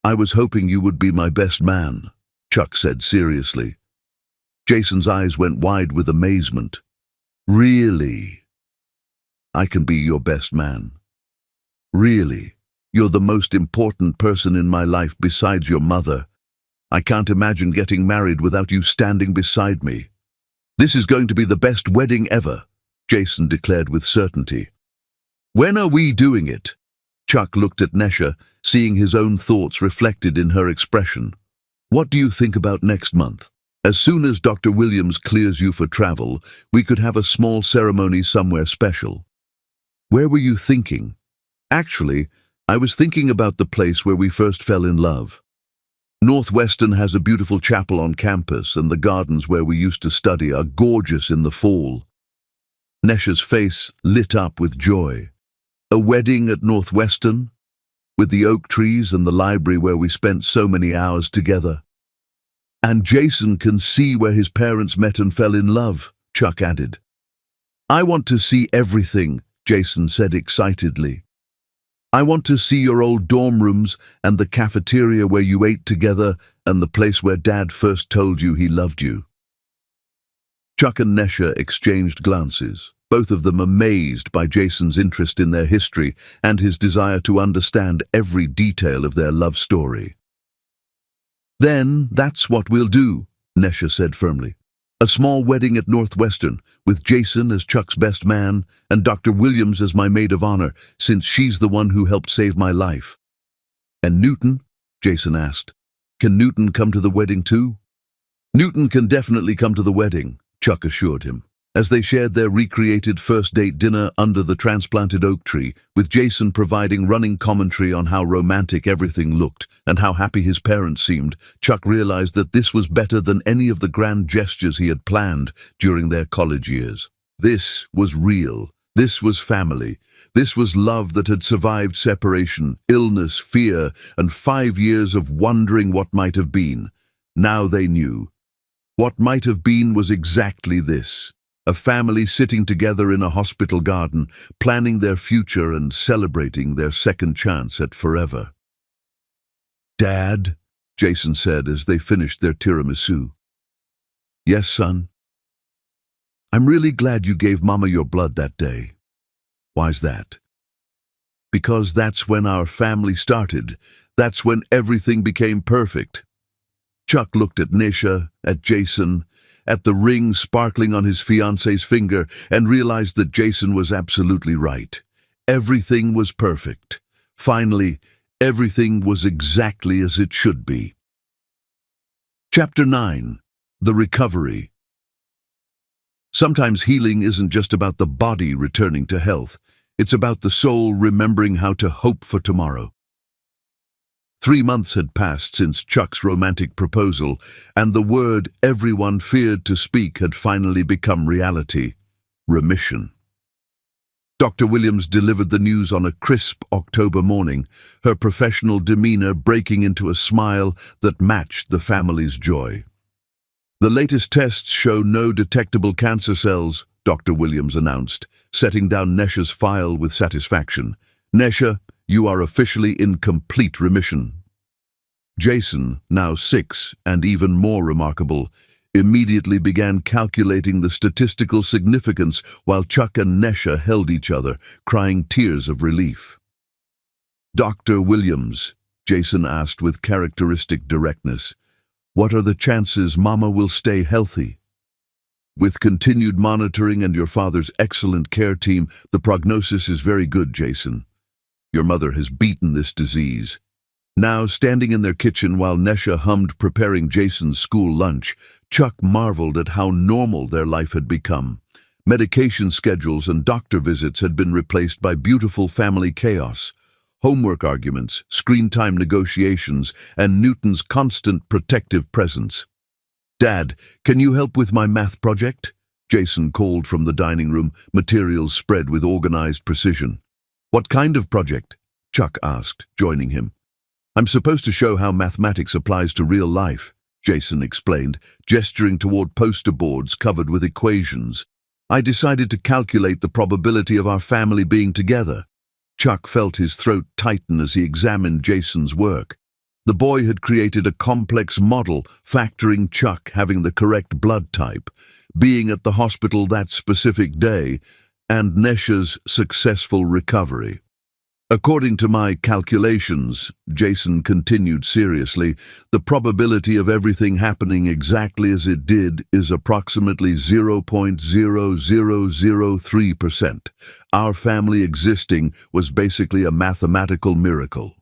I was hoping you would be my best man," Chuck said seriously. Jason's eyes went wide with amazement. "Really? I can be your best man? Really? You're the most important person in my life besides your mother. I can't imagine getting married without you standing beside me." "This is going to be the best wedding ever," Jason declared with certainty. "When are we doing it?" Chuck looked at Nesha, seeing his own thoughts reflected in her expression. "What do you think about next month? As soon as Dr. Williams clears you for travel, we could have a small ceremony somewhere special." "Where were you thinking?" "Actually, I was thinking about the place where we first fell in love. Northwestern has a beautiful chapel on campus, and the gardens where we used to study are gorgeous in the fall." Nesha's face lit up with joy. "A wedding at Northwestern? With the oak trees and the library where we spent so many hours together? And Jason can see where his parents met and fell in love," Chuck added. "I want to see everything," Jason said excitedly. "I want to see your old dorm rooms and the cafeteria where you ate together and the place where Dad first told you he loved you." Chuck and Nesha exchanged glances, both of them amazed by Jason's interest in their history and his desire to understand every detail of their love story. "Then that's what we'll do," Nesha said firmly. "A small wedding at Northwestern, with Jason as Chuck's best man and Dr. Williams as my maid of honor, since she's the one who helped save my life." "And Newton?" Jason asked. "Can Newton come to the wedding too?" "Newton can definitely come to the wedding," Chuck assured him, as they shared their recreated first-date dinner under the transplanted oak tree, with Jason providing running commentary on how romantic everything looked and how happy his parents seemed. Chuck realized that this was better than any of the grand gestures he had planned during their college years. This was real. This was family. This was love that had survived separation, illness, fear, and 5 years of wondering what might have been. Now they knew. What might have been was exactly this. A family sitting together in a hospital garden, planning their future and celebrating their second chance at forever. "Dad," Jason said as they finished their tiramisu. "Yes, son?" "I'm really glad you gave Mama your blood that day." "Why's that?" "Because that's when our family started. That's when everything became perfect." Chuck looked at Nesha, at Jason, at the ring sparkling on his fiancée's finger, and realized that Jason was absolutely right. Everything was perfect. Finally, everything was exactly as it should be. Chapter 9. The Recovery. Sometimes healing isn't just about the body returning to health. It's about the soul remembering how to hope for tomorrow. 3 months had passed since Chuck's romantic proposal, and the word everyone feared to speak had finally become reality: remission. Dr. Williams delivered the news on a crisp October morning, her professional demeanor breaking into a smile that matched the family's joy. The latest tests show no detectable cancer cells, Dr. Williams announced, setting down Nesha's file with satisfaction. Nesha, you are officially in complete remission. Jason, now 6 and even more remarkable, immediately began calculating the statistical significance while Chuck and Nesha held each other, crying tears of relief. Dr. Williams, Jason asked with characteristic directness, what are the chances Mama will stay healthy? With continued monitoring and your father's excellent care team, the prognosis is very good, Jason. Your mother has beaten this disease. Now, standing in their kitchen while Nesha hummed preparing Jason's school lunch, Chuck marveled at how normal their life had become. Medication schedules and doctor visits had been replaced by beautiful family chaos. Homework arguments, screen time negotiations, and Newton's constant protective presence. Dad, can you help with my math project? Jason called from the dining room, materials spread with organized precision. What kind of project? Chuck asked, joining him. I'm supposed to show how mathematics applies to real life, Jason explained, gesturing toward poster boards covered with equations. I decided to calculate the probability of our family being together. Chuck felt his throat tighten as he examined Jason's work. The boy had created a complex model, factoring Chuck having the correct blood type, being at the hospital that specific day, and Nesha's successful recovery. According to my calculations, Jason continued seriously, the probability of everything happening exactly as it did is approximately 0.0003%. Our family existing was basically a mathematical miracle.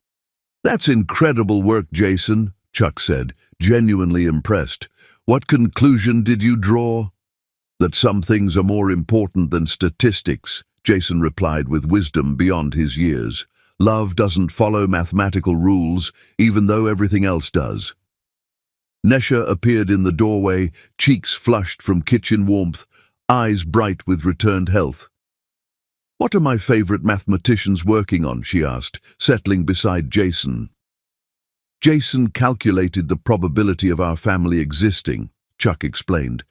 That's incredible work, Jason, Chuck said, genuinely impressed. What conclusion did you draw? That some things are more important than statistics, Jason replied with wisdom beyond his years. Love doesn't follow mathematical rules, even though everything else does. Nesha appeared in the doorway, cheeks flushed from kitchen warmth, eyes bright with returned health. What are my favorite mathematicians working on? She asked, settling beside Jason. Jason calculated the probability of our family existing, Chuck explained.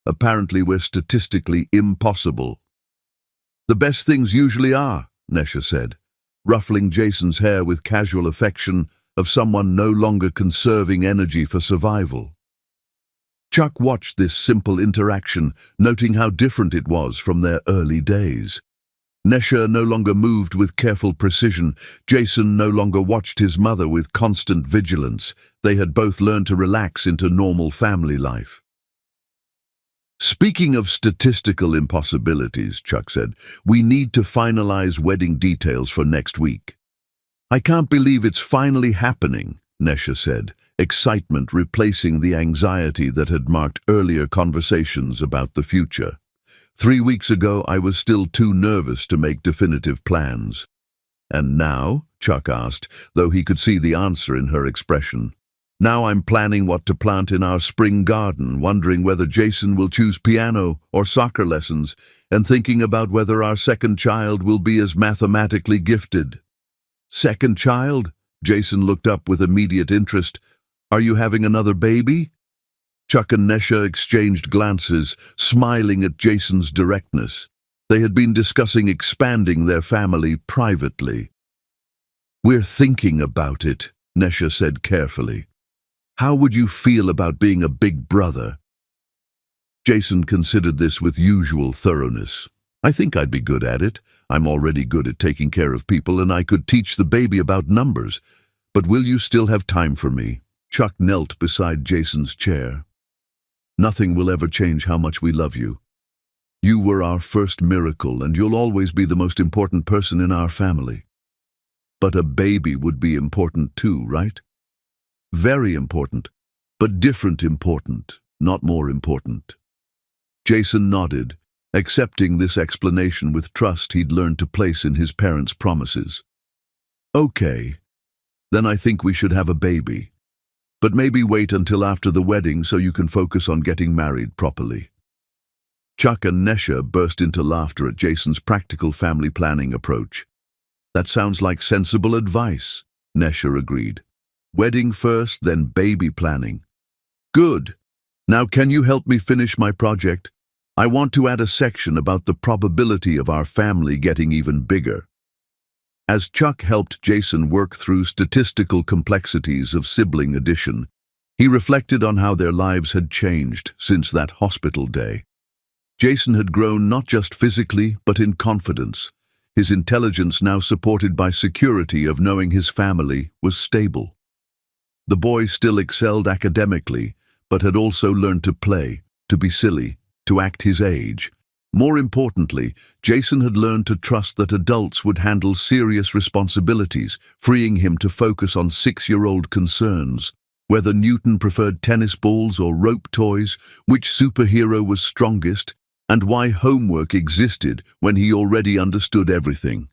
Apparently we're statistically impossible. The best things usually are, Nesha said, ruffling Jason's hair with casual affection of someone no longer conserving energy for survival. Chuck watched this simple interaction, noting how different it was from their early days. Nesha no longer moved with careful precision. Jason no longer watched his mother with constant vigilance. They had both learned to relax into normal family life. Speaking of statistical impossibilities, Chuck said, we need to finalize wedding details for next week. I can't believe it's finally happening, Nesha said, excitement replacing the anxiety that had marked earlier conversations about the future. 3 weeks ago, I was still too nervous to make definitive plans. And now? Chuck asked, though he could see the answer in her expression. Now I'm planning what to plant in our spring garden, wondering whether Jason will choose piano or soccer lessons, and thinking about whether our second child will be as mathematically gifted. Second child? Jason looked up with immediate interest. Are you having another baby? Chuck and Nesha exchanged glances, smiling at Jason's directness. They had been discussing expanding their family privately. We're thinking about it, Nesha said carefully. How would you feel about being a big brother? Jason considered this with usual thoroughness. I think I'd be good at it. I'm already good at taking care of people, and I could teach the baby about numbers. But will you still have time for me? Chuck knelt beside Jason's chair. Nothing will ever change how much we love you. You were our first miracle, and you'll always be the most important person in our family. But a baby would be important too, right? Very important, but different important, not more important. Jason nodded, accepting this explanation with trust he'd learned to place in his parents' promises. Okay, then I think we should have a baby. But maybe wait until after the wedding so you can focus on getting married properly. Chuck and Nesha burst into laughter at Jason's practical family planning approach. That sounds like sensible advice, Nesha agreed. Wedding first, then baby planning. Good. Now can you help me finish my project? I want to add a section about the probability of our family getting even bigger. As Chuck helped Jason work through statistical complexities of sibling addition, he reflected on how their lives had changed since that hospital day. Jason had grown not just physically, but in confidence, his intelligence now supported by security of knowing his family was stable. The boy still excelled academically, but had also learned to play, to be silly, to act his age. More importantly, Jason had learned to trust that adults would handle serious responsibilities, freeing him to focus on 6-year-old concerns. Whether Newton preferred tennis balls or rope toys, which superhero was strongest, and why homework existed when he already understood everything.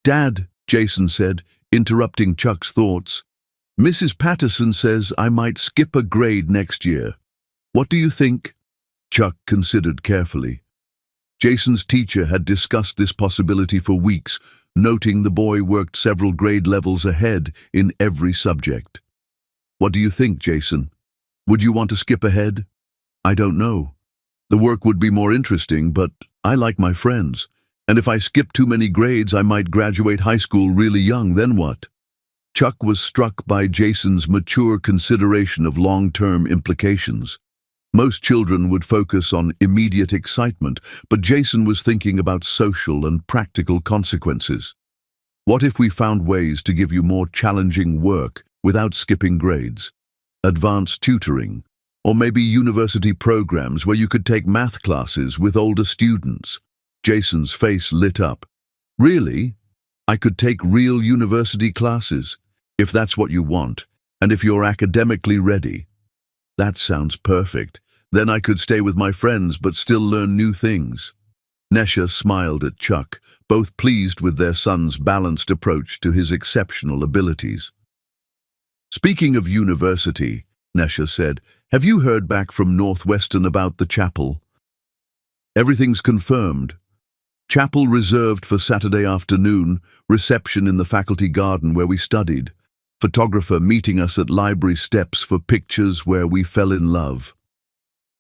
"Dad," Jason said, interrupting Chuck's thoughts, "Mrs. Patterson says I might skip a grade next year. What do you think?" Chuck considered carefully. Jason's teacher had discussed this possibility for weeks, noting the boy worked several grade levels ahead in every subject. "What do you think, Jason? Would you want to skip ahead?" "I don't know. The work would be more interesting, but I like my friends. And if I skip too many grades, I might graduate high school really young, then what?" Chuck was struck by Jason's mature consideration of long-term implications. Most children would focus on immediate excitement, but Jason was thinking about social and practical consequences. What if we found ways to give you more challenging work without skipping grades? Advanced tutoring, or maybe university programs where you could take math classes with older students. Jason's face lit up. "Really? I could take real university classes, if that's what you want, and if you're academically ready." "That sounds perfect. Then I could stay with my friends but still learn new things." Nesha smiled at Chuck, both pleased with their son's balanced approach to his exceptional abilities. "Speaking of university," Nesha said, "have you heard back from Northwestern about the chapel?" "Everything's confirmed. Chapel reserved for Saturday afternoon, reception in the faculty garden where we studied. Photographer meeting us at library steps for pictures where we fell in love."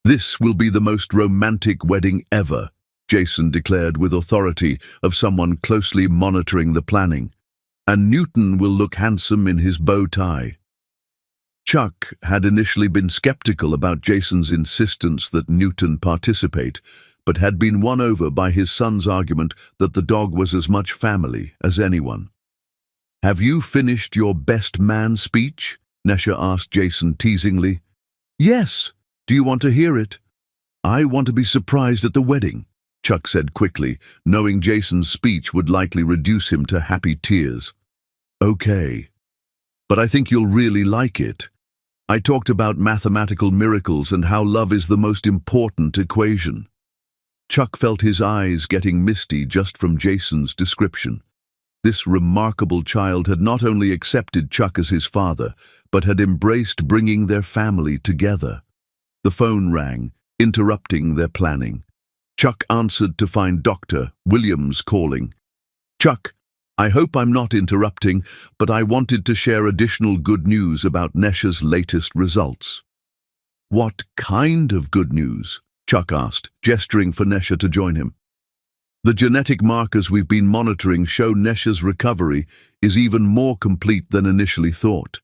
"This will be the most romantic wedding ever," Jason declared with authority of someone closely monitoring the planning. "And Newton will look handsome in his bow tie." Chuck had initially been skeptical about Jason's insistence that Newton participate, but had been won over by his son's argument that the dog was as much family as anyone. "Have you finished your best man speech?" Nesha asked Jason teasingly. "Yes. Do you want to hear it?" "I want to be surprised at the wedding," Chuck said quickly, knowing Jason's speech would likely reduce him to happy tears. "Okay. But I think you'll really like it. I talked about mathematical miracles and how love is the most important equation." Chuck felt his eyes getting misty just from Jason's description. This remarkable child had not only accepted Chuck as his father, but had embraced bringing their family together. The phone rang, interrupting their planning. Chuck answered to find Dr. Williams calling. "Chuck, I hope I'm not interrupting, but I wanted to share additional good news about Nesha's latest results." "What kind of good news?" Chuck asked, gesturing for Nesha to join him. "The genetic markers we've been monitoring show Nesha's recovery is even more complete than initially thought.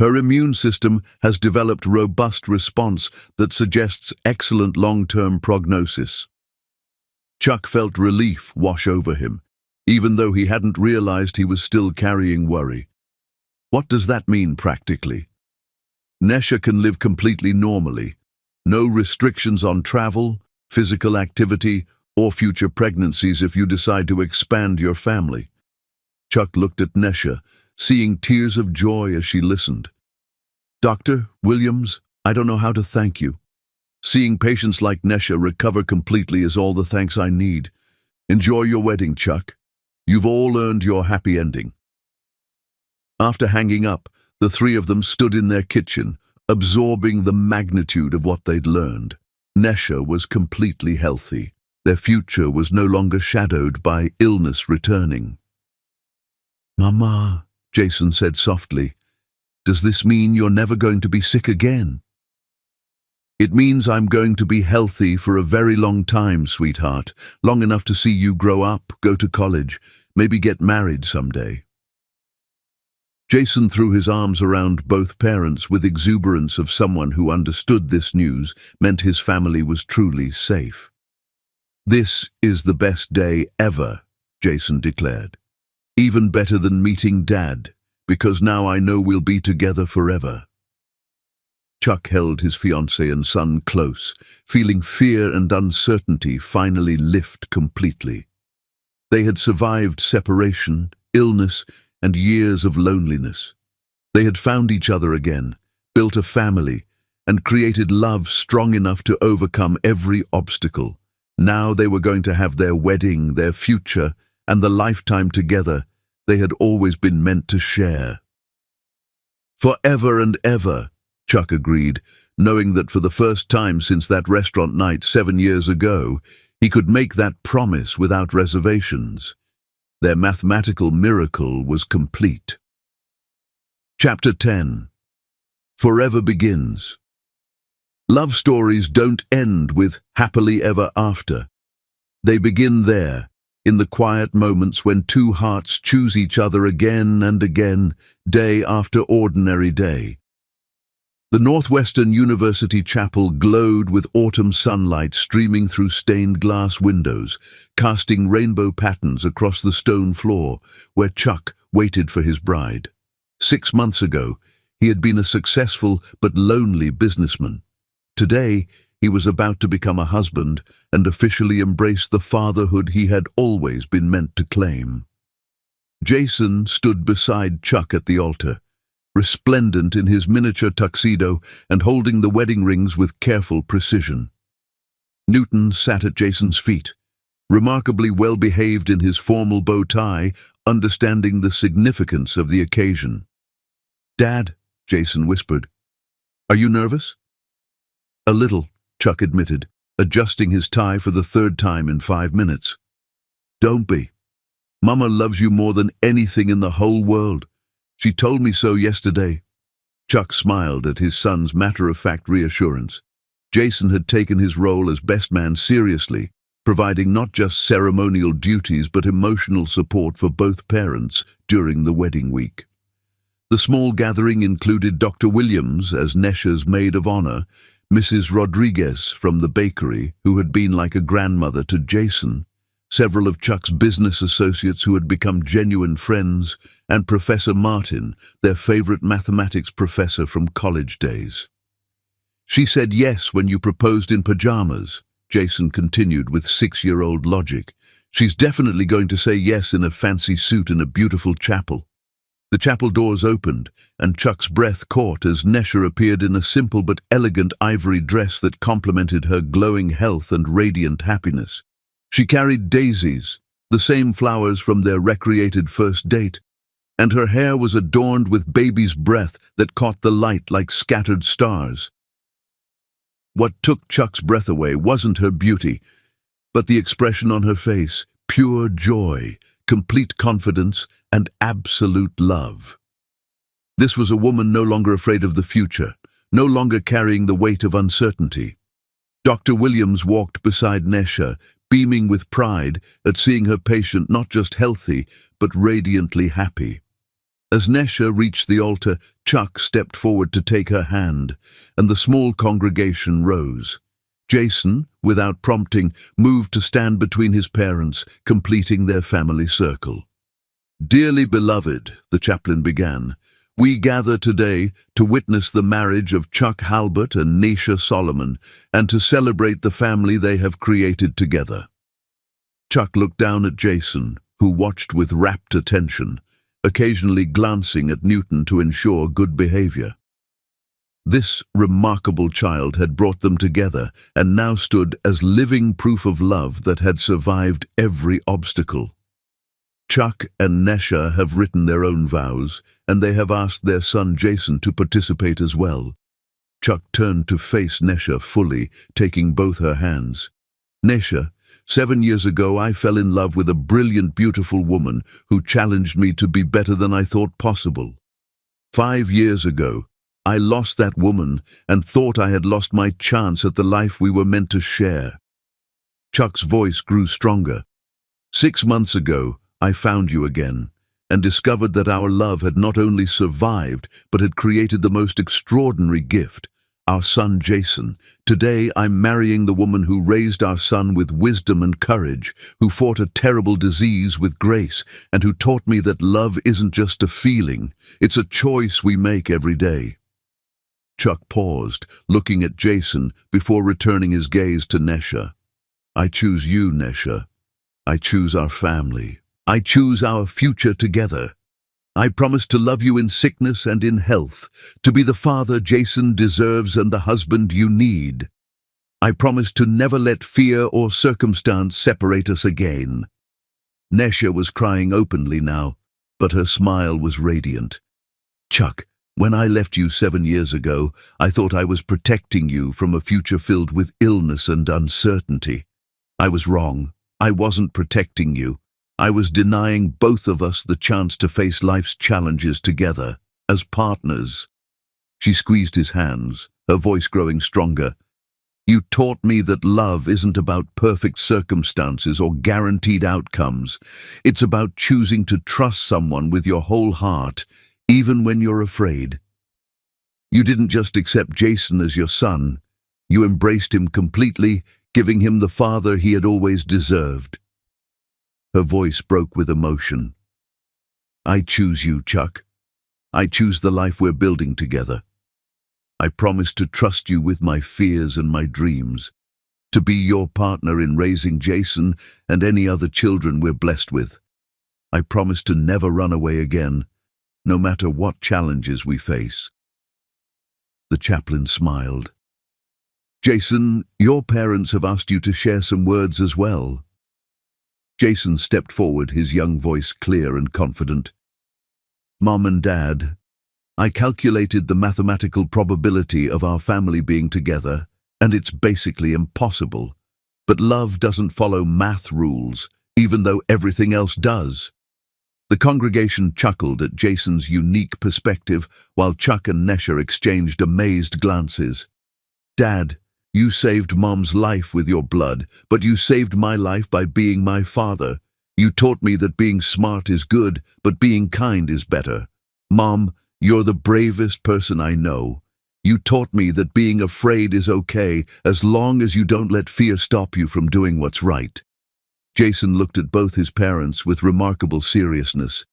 Her immune system has developed robust response that suggests excellent long-term prognosis." Chuck felt relief wash over him, even though he hadn't realized he was still carrying worry. "What does that mean practically?" "Nesha can live completely normally. No restrictions on travel, physical activity, or future pregnancies if you decide to expand your family." Chuck looked at Nesha, seeing tears of joy as she listened. "Dr. Williams, I don't know how to thank you. Seeing patients like Nesha recover completely is all the thanks I need. Enjoy your wedding, Chuck. You've all earned your happy ending." After hanging up, the three of them stood in their kitchen, absorbing the magnitude of what they'd learned. Nesha was completely healthy. Their future was no longer shadowed by illness returning. "Mama," Jason said softly, "does this mean you're never going to be sick again?" It means I'm going to be healthy for a very long time, sweetheart, long enough to see you grow up, go to college, maybe get married someday. Jason threw his arms around both parents with exuberance of someone who understood this news meant his family was truly safe. "This is the best day ever," Jason declared. "Even better than meeting Dad, because now I know we'll be together forever." Chuck held his fiancée and son close, feeling fear and uncertainty finally lift completely. They had survived separation, illness, and years of loneliness. They had found each other again, built a family, and created love strong enough to overcome every obstacle. Now they were going to have their wedding, their future, and the lifetime together they had always been meant to share. "Forever and ever," Chuck agreed, knowing that for the first time since that restaurant night 7 years ago, he could make that promise without reservations. Their mathematical miracle was complete. Chapter 10. Forever Begins. Love stories don't end with happily ever after. They begin there, in the quiet moments when two hearts choose each other again and again, day after ordinary day. The Northwestern University Chapel glowed with autumn sunlight streaming through stained glass windows, casting rainbow patterns across the stone floor where Chuck waited for his bride. 6 months ago, he had been a successful but lonely businessman. Today, he was about to become a husband and officially embrace the fatherhood he had always been meant to claim. Jason stood beside Chuck at the altar, resplendent in his miniature tuxedo and holding the wedding rings with careful precision. Newton sat at Jason's feet, remarkably well-behaved in his formal bow tie, understanding the significance of the occasion. "Dad," Jason whispered, "are you nervous?" "A little," Chuck admitted, adjusting his tie for the 3rd time in 5 minutes. "Don't be. Mama loves you more than anything in the whole world. She told me so yesterday." Chuck smiled at his son's matter-of-fact reassurance. Jason had taken his role as best man seriously, providing not just ceremonial duties but emotional support for both parents during the wedding week. The small gathering included Dr. Williams as Nesha's maid of honor, Mrs. Rodriguez from the bakery, who had been like a grandmother to Jason, several of Chuck's business associates who had become genuine friends, and Professor Martin, their favorite mathematics professor from college days. "She said yes when you proposed in pajamas," Jason continued with 6-year-old logic. "She's definitely going to say yes in a fancy suit in a beautiful chapel." The chapel doors opened, and Chuck's breath caught as Nesha appeared in a simple but elegant ivory dress that complemented her glowing health and radiant happiness. She carried daisies, the same flowers from their recreated first date, and her hair was adorned with baby's breath that caught the light like scattered stars. What took Chuck's breath away wasn't her beauty, but the expression on her face, pure joy, complete confidence, and absolute love. This was a woman no longer afraid of the future, no longer carrying the weight of uncertainty. Dr. Williams walked beside Nesha, beaming with pride at seeing her patient not just healthy, but radiantly happy. As Nesha reached the altar, Chuck stepped forward to take her hand, and the small congregation rose. Jason, without prompting, moved to stand between his parents, completing their family circle. "Dearly beloved," the chaplain began, "we gather today to witness the marriage of Chuck Halbert and Nesha Solomon, and to celebrate the family they have created together." Chuck looked down at Jason, who watched with rapt attention, occasionally glancing at Newton to ensure good behavior. This remarkable child had brought them together and now stood as living proof of love that had survived every obstacle. Chuck and Nesha have written their own vows, and they have asked their son Jason to participate as well. Chuck turned to face Nesha fully, taking both her hands. "Nesha, 7 years ago I fell in love with a brilliant, beautiful woman who challenged me to be better than I thought possible. 5 years ago, I lost that woman and thought I had lost my chance at the life we were meant to share. Chuck's voice grew stronger. 6 months ago, I found you again and discovered that our love had not only survived, but had created the most extraordinary gift, our son Jason. Today, I'm marrying the woman who raised our son with wisdom and courage, who fought a terrible disease with grace, and who taught me that love isn't just a feeling, it's a choice we make every day. Chuck paused, looking at Jason before returning his gaze to Nesha. I choose you, Nesha. I choose our family. I choose our future together. I promise to love you in sickness and in health, to be the father Jason deserves and the husband you need. I promise to never let fear or circumstance separate us again. Nesha was crying openly now, but her smile was radiant. Chuck, when I left you 7 years ago, I thought I was protecting you from a future filled with illness and uncertainty. I was wrong. I wasn't protecting you. I was denying both of us the chance to face life's challenges together, as partners. She squeezed his hands, her voice growing stronger. You taught me that love isn't about perfect circumstances or guaranteed outcomes. It's about choosing to trust someone with your whole heart, even when you're afraid. You didn't just accept Jason as your son. You embraced him completely, giving him the father he had always deserved. Her voice broke with emotion. I choose you, Chuck. I choose the life we're building together. I promise to trust you with my fears and my dreams, to be your partner in raising Jason and any other children we're blessed with. I promise to never run away again, no matter what challenges we face. The chaplain smiled. Jason, your parents have asked you to share some words as well. Jason stepped forward, his young voice clear and confident. Mom and Dad, I calculated the mathematical probability of our family being together, and it's basically impossible. But love doesn't follow math rules, even though everything else does. The congregation chuckled at Jason's unique perspective, while Chuck and Nesha exchanged amazed glances. Dad, you saved Mom's life with your blood, but you saved my life by being my father. You taught me that being smart is good, but being kind is better. Mom, you're the bravest person I know. You taught me that being afraid is okay, as long as you don't let fear stop you from doing what's right. Jason looked at both his parents with remarkable seriousness.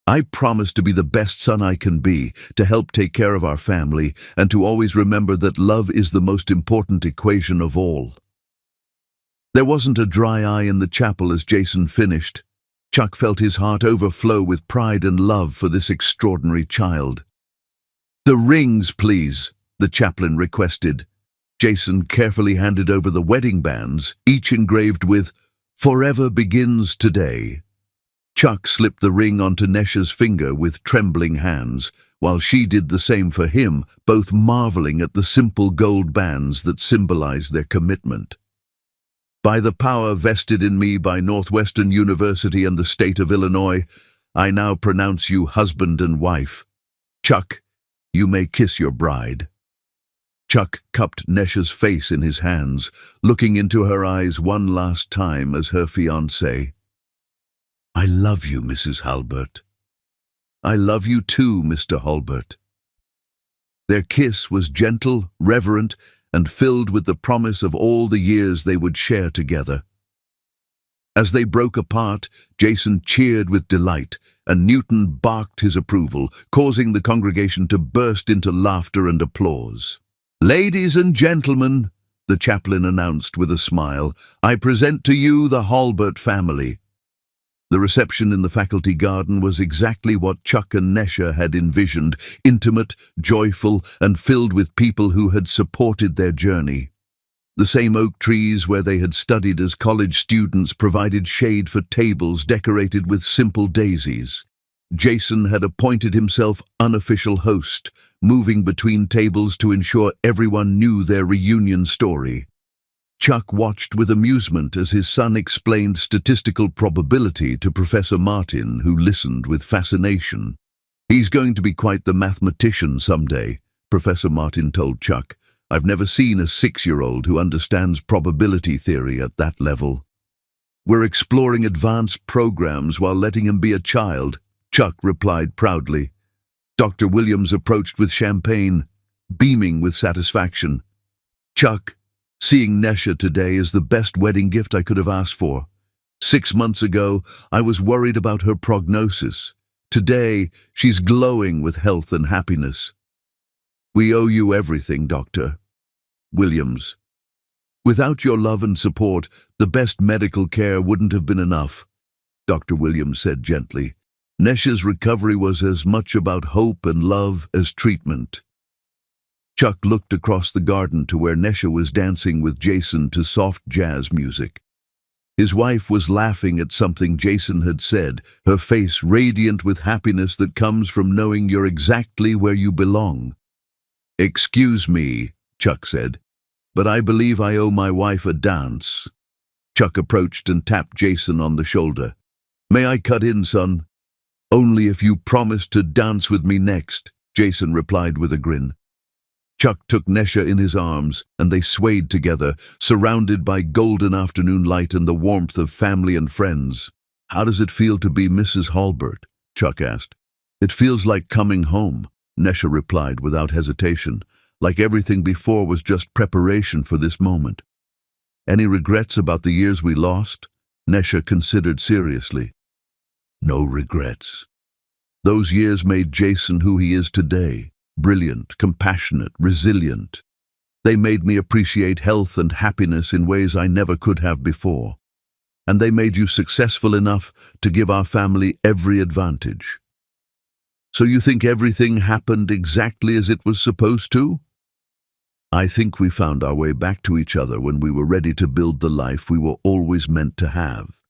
I promise to be the best son I can be, to help take care of our family, and to always remember that love is the most important equation of all. There wasn't a dry eye in the chapel as Jason finished. Chuck felt his heart overflow with pride and love for this extraordinary child. The rings, please, the chaplain requested. Jason carefully handed over the wedding bands, each engraved with, Forever begins today. Chuck slipped the ring onto Nesha's finger with trembling hands, while she did the same for him, both marveling at the simple gold bands that symbolized their commitment. By the power vested in me by Northwestern University and the state of Illinois, I now pronounce you husband and wife. Chuck, you may kiss your bride. Chuck cupped Nesha's face in his hands, looking into her eyes one last time as her fiancé. I love you, Mrs. Halbert. I love you too, Mr. Halbert. Their kiss was gentle, reverent, and filled with the promise of all the years they would share together. As they broke apart, Jason cheered with delight, and Newton barked his approval, causing the congregation to burst into laughter and applause. Ladies and gentlemen, the chaplain announced with a smile, I present to you the Halbert family. The reception in the faculty garden was exactly what Chuck and Nesha had envisioned, intimate, joyful, and filled with people who had supported their journey. The same oak trees where they had studied as college students provided shade for tables decorated with simple daisies. Jason had appointed himself unofficial host, moving between tables to ensure everyone knew their reunion story. Chuck watched with amusement as his son explained statistical probability to Professor Martin, who listened with fascination. He's going to be quite the mathematician someday, Professor Martin told Chuck. "I've never seen a 6-year-old who understands probability theory at that level." "We're exploring advanced programs while letting him be a child," Chuck replied proudly. Dr. Williams approached with champagne, beaming with satisfaction. "Chuck, seeing Nesha today is the best wedding gift I could have asked for. 6 months ago, I was worried about her prognosis. Today, she's glowing with health and happiness." "We owe you everything, Dr. Williams. Without your love and support, the best medical care wouldn't have been enough," Dr. Williams said gently. "Nesha's recovery was as much about hope and love as treatment." Chuck looked across the garden to where Nesha was dancing with Jason to soft jazz music. His wife was laughing at something Jason had said, her face radiant with happiness that comes from knowing you're exactly where you belong. "Excuse me," Chuck said, "but I believe I owe my wife a dance." Chuck approached and tapped Jason on the shoulder. "May I cut in, son?" "Only if you promise to dance with me next," Jason replied with a grin. Chuck took Nesha in his arms, and they swayed together, surrounded by golden afternoon light and the warmth of family and friends. "How does it feel to be Mrs. Halbert?" Chuck asked. "It feels like coming home," Nesha replied without hesitation, like everything before was just preparation for this moment. "Any regrets about the years we lost?" Nesha considered seriously. "No regrets. Those years made Jason who he is today. Brilliant, compassionate, resilient. They made me appreciate health and happiness in ways I never could have before. And they made you successful enough to give our family every advantage. So you think everything happened exactly as it was supposed to?" "I think we found our way back to each other when we were ready to build the life we were always meant to have."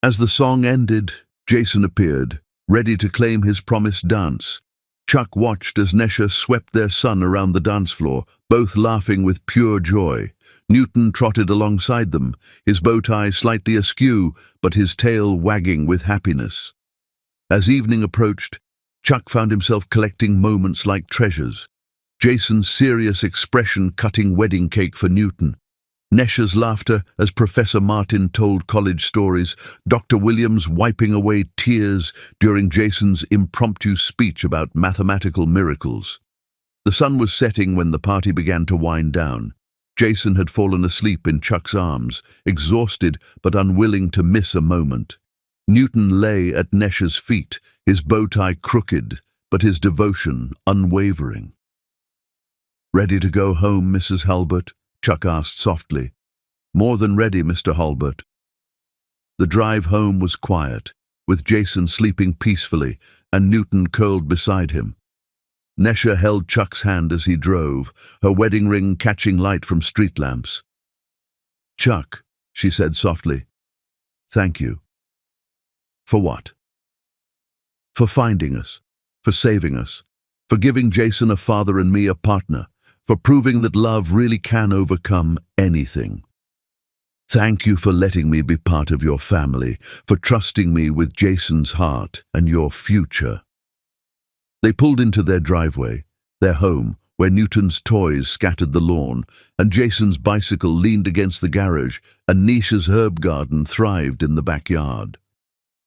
As the song ended, Jason appeared, ready to claim his promised dance. Chuck watched as Nesha swept their son around the dance floor, both laughing with pure joy. Newton trotted alongside them, his bow tie slightly askew, but his tail wagging with happiness. As evening approached, Chuck found himself collecting moments like treasures. Jason's serious expression cutting wedding cake for Newton. Nesha's laughter as Professor Martin told college stories, Dr. Williams wiping away tears during Jason's impromptu speech about mathematical miracles. The sun was setting when the party began to wind down. Jason had fallen asleep in Chuck's arms, exhausted but unwilling to miss a moment. Newton lay at Nesha's feet, his bow tie crooked, but his devotion unwavering. "Ready to go home, Mrs. Halbert?" Chuck asked softly. "More than ready, Mr. Halbert." The drive home was quiet, with Jason sleeping peacefully and Newton curled beside him. Nesha held Chuck's hand as he drove, her wedding ring catching light from street lamps. "Chuck," she said softly, "thank you." "For what?" "For finding us, for saving us, for giving Jason a father and me a partner, for proving that love really can overcome anything. Thank you for letting me be part of your family, for trusting me with Jason's heart and your future." They pulled into their driveway, their home, where Newton's toys scattered the lawn, and Jason's bicycle leaned against the garage, and Nisha's herb garden thrived in the backyard.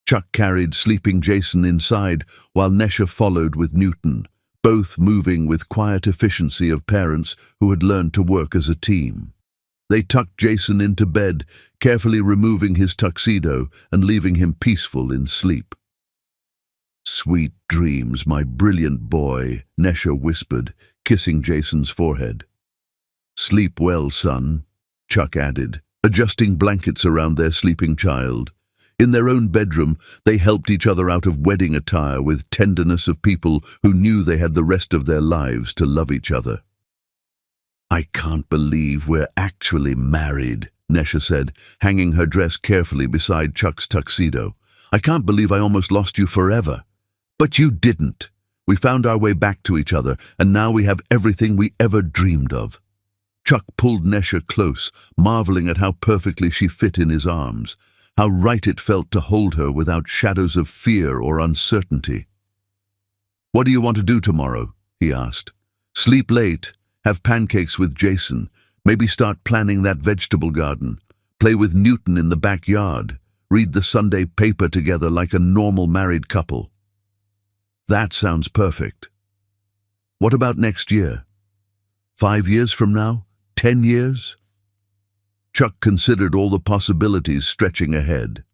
Chuck carried sleeping Jason inside, while Nesha followed with Newton, both moving with quiet efficiency of parents who had learned to work as a team. They tucked Jason into bed, carefully removing his tuxedo and leaving him peaceful in sleep. "Sweet dreams, my brilliant boy," Nesha whispered, kissing Jason's forehead. "Sleep well, son," Chuck added, adjusting blankets around their sleeping child. In their own bedroom, they helped each other out of wedding attire with tenderness of people who knew they had the rest of their lives to love each other. "I can't believe we're actually married," Nesha said, hanging her dress carefully beside Chuck's tuxedo. "I can't believe I almost lost you forever." "But you didn't. We found our way back to each other, and now we have everything we ever dreamed of." Chuck pulled Nesha close, marveling at how perfectly she fit in his arms. How right it felt to hold her without shadows of fear or uncertainty. "What do you want to do tomorrow?" he asked. Sleep late, have pancakes with Jason, maybe start planning that vegetable garden, play with Newton in the backyard, read the Sunday paper together like a normal married couple. That sounds perfect. What about next year? 5 years from now? 10 years? Chuck considered all the possibilities stretching ahead.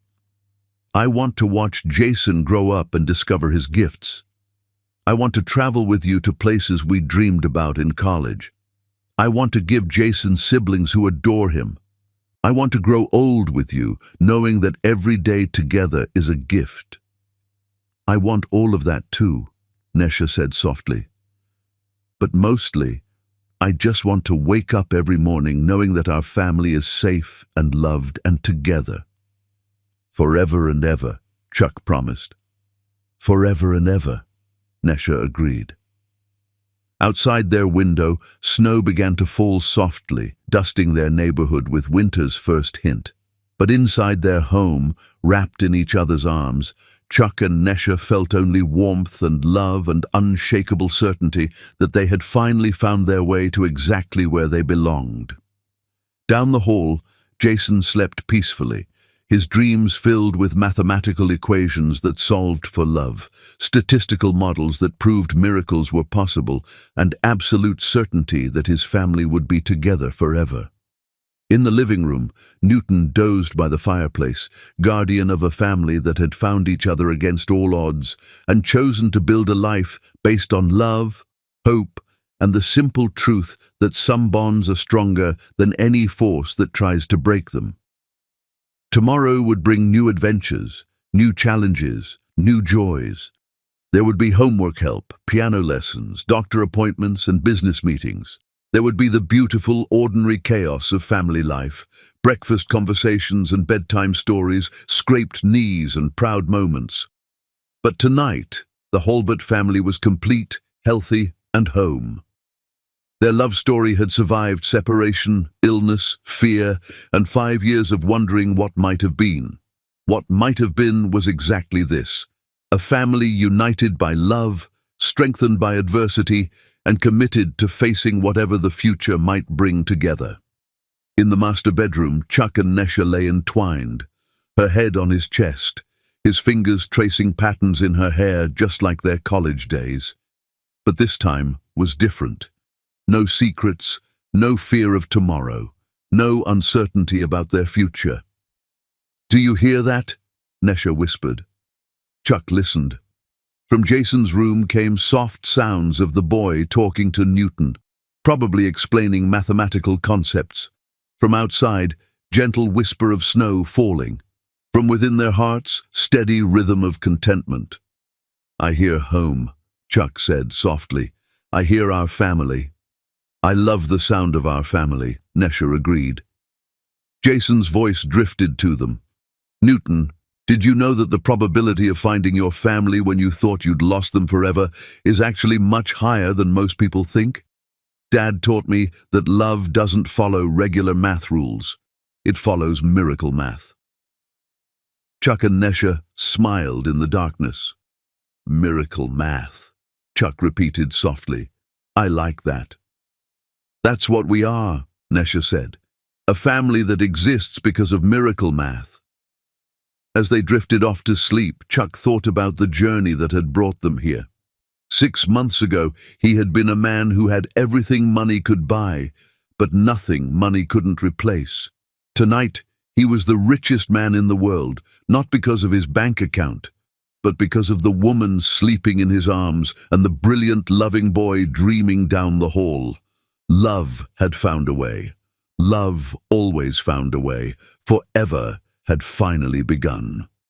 I want to watch Jason grow up and discover his gifts. I want to travel with you to places we dreamed about in college. I want to give Jason siblings who adore him. I want to grow old with you, knowing that every day together is a gift. I want all of that too, Nesha said softly. But mostly, I just want to wake up every morning knowing that our family is safe and loved and together. Forever and ever, Chuck promised. Forever and ever, Nesha agreed. Outside their window, snow began to fall softly, dusting their neighborhood with winter's first hint. But inside their home, wrapped in each other's arms, Chuck and Nesha felt only warmth and love and unshakable certainty that they had finally found their way to exactly where they belonged. Down the hall, Jason slept peacefully, his dreams filled with mathematical equations that solved for love, statistical models that proved miracles were possible, and absolute certainty that his family would be together forever. In the living room, Newton dozed by the fireplace, guardian of a family that had found each other against all odds and chosen to build a life based on love, hope, and the simple truth that some bonds are stronger than any force that tries to break them. Tomorrow would bring new adventures, new challenges, new joys. There would be homework help, piano lessons, doctor appointments, and business meetings. There would be the beautiful, ordinary chaos of family life, breakfast conversations and bedtime stories, scraped knees and proud moments. But tonight, the Holbert family was complete, healthy, and home. Their love story had survived separation, illness, fear, and 5 years of wondering what might have been. What might have been was exactly this: a family united by love, strengthened by adversity, and committed to facing whatever the future might bring together. In the master bedroom, Chuck and Nesha lay entwined, her head on his chest, his fingers tracing patterns in her hair just like their college days. But this time was different. No secrets, no fear of tomorrow, no uncertainty about their future. "Do you hear that?" Nesha whispered. Chuck listened. From Jason's room came soft sounds of the boy talking to Newton, probably explaining mathematical concepts. From outside, gentle whisper of snow falling. From within their hearts, steady rhythm of contentment. "I hear home," Chuck said softly. "I hear our family." "I love the sound of our family," Nesha agreed. Jason's voice drifted to them. "Newton, did you know that the probability of finding your family when you thought you'd lost them forever is actually much higher than most people think? Dad taught me that love doesn't follow regular math rules. It follows miracle math." Chuck and Nesha smiled in the darkness. "Miracle math," Chuck repeated softly. "I like that." "That's what we are," Nesha said. "A family that exists because of miracle math." As they drifted off to sleep, Chuck thought about the journey that had brought them here. 6 months ago, he had been a man who had everything money could buy, but nothing money couldn't replace. Tonight, he was the richest man in the world, not because of his bank account, but because of the woman sleeping in his arms and the brilliant, loving boy dreaming down the hall. Love had found a way. Love always found a way. Forever had finally begun.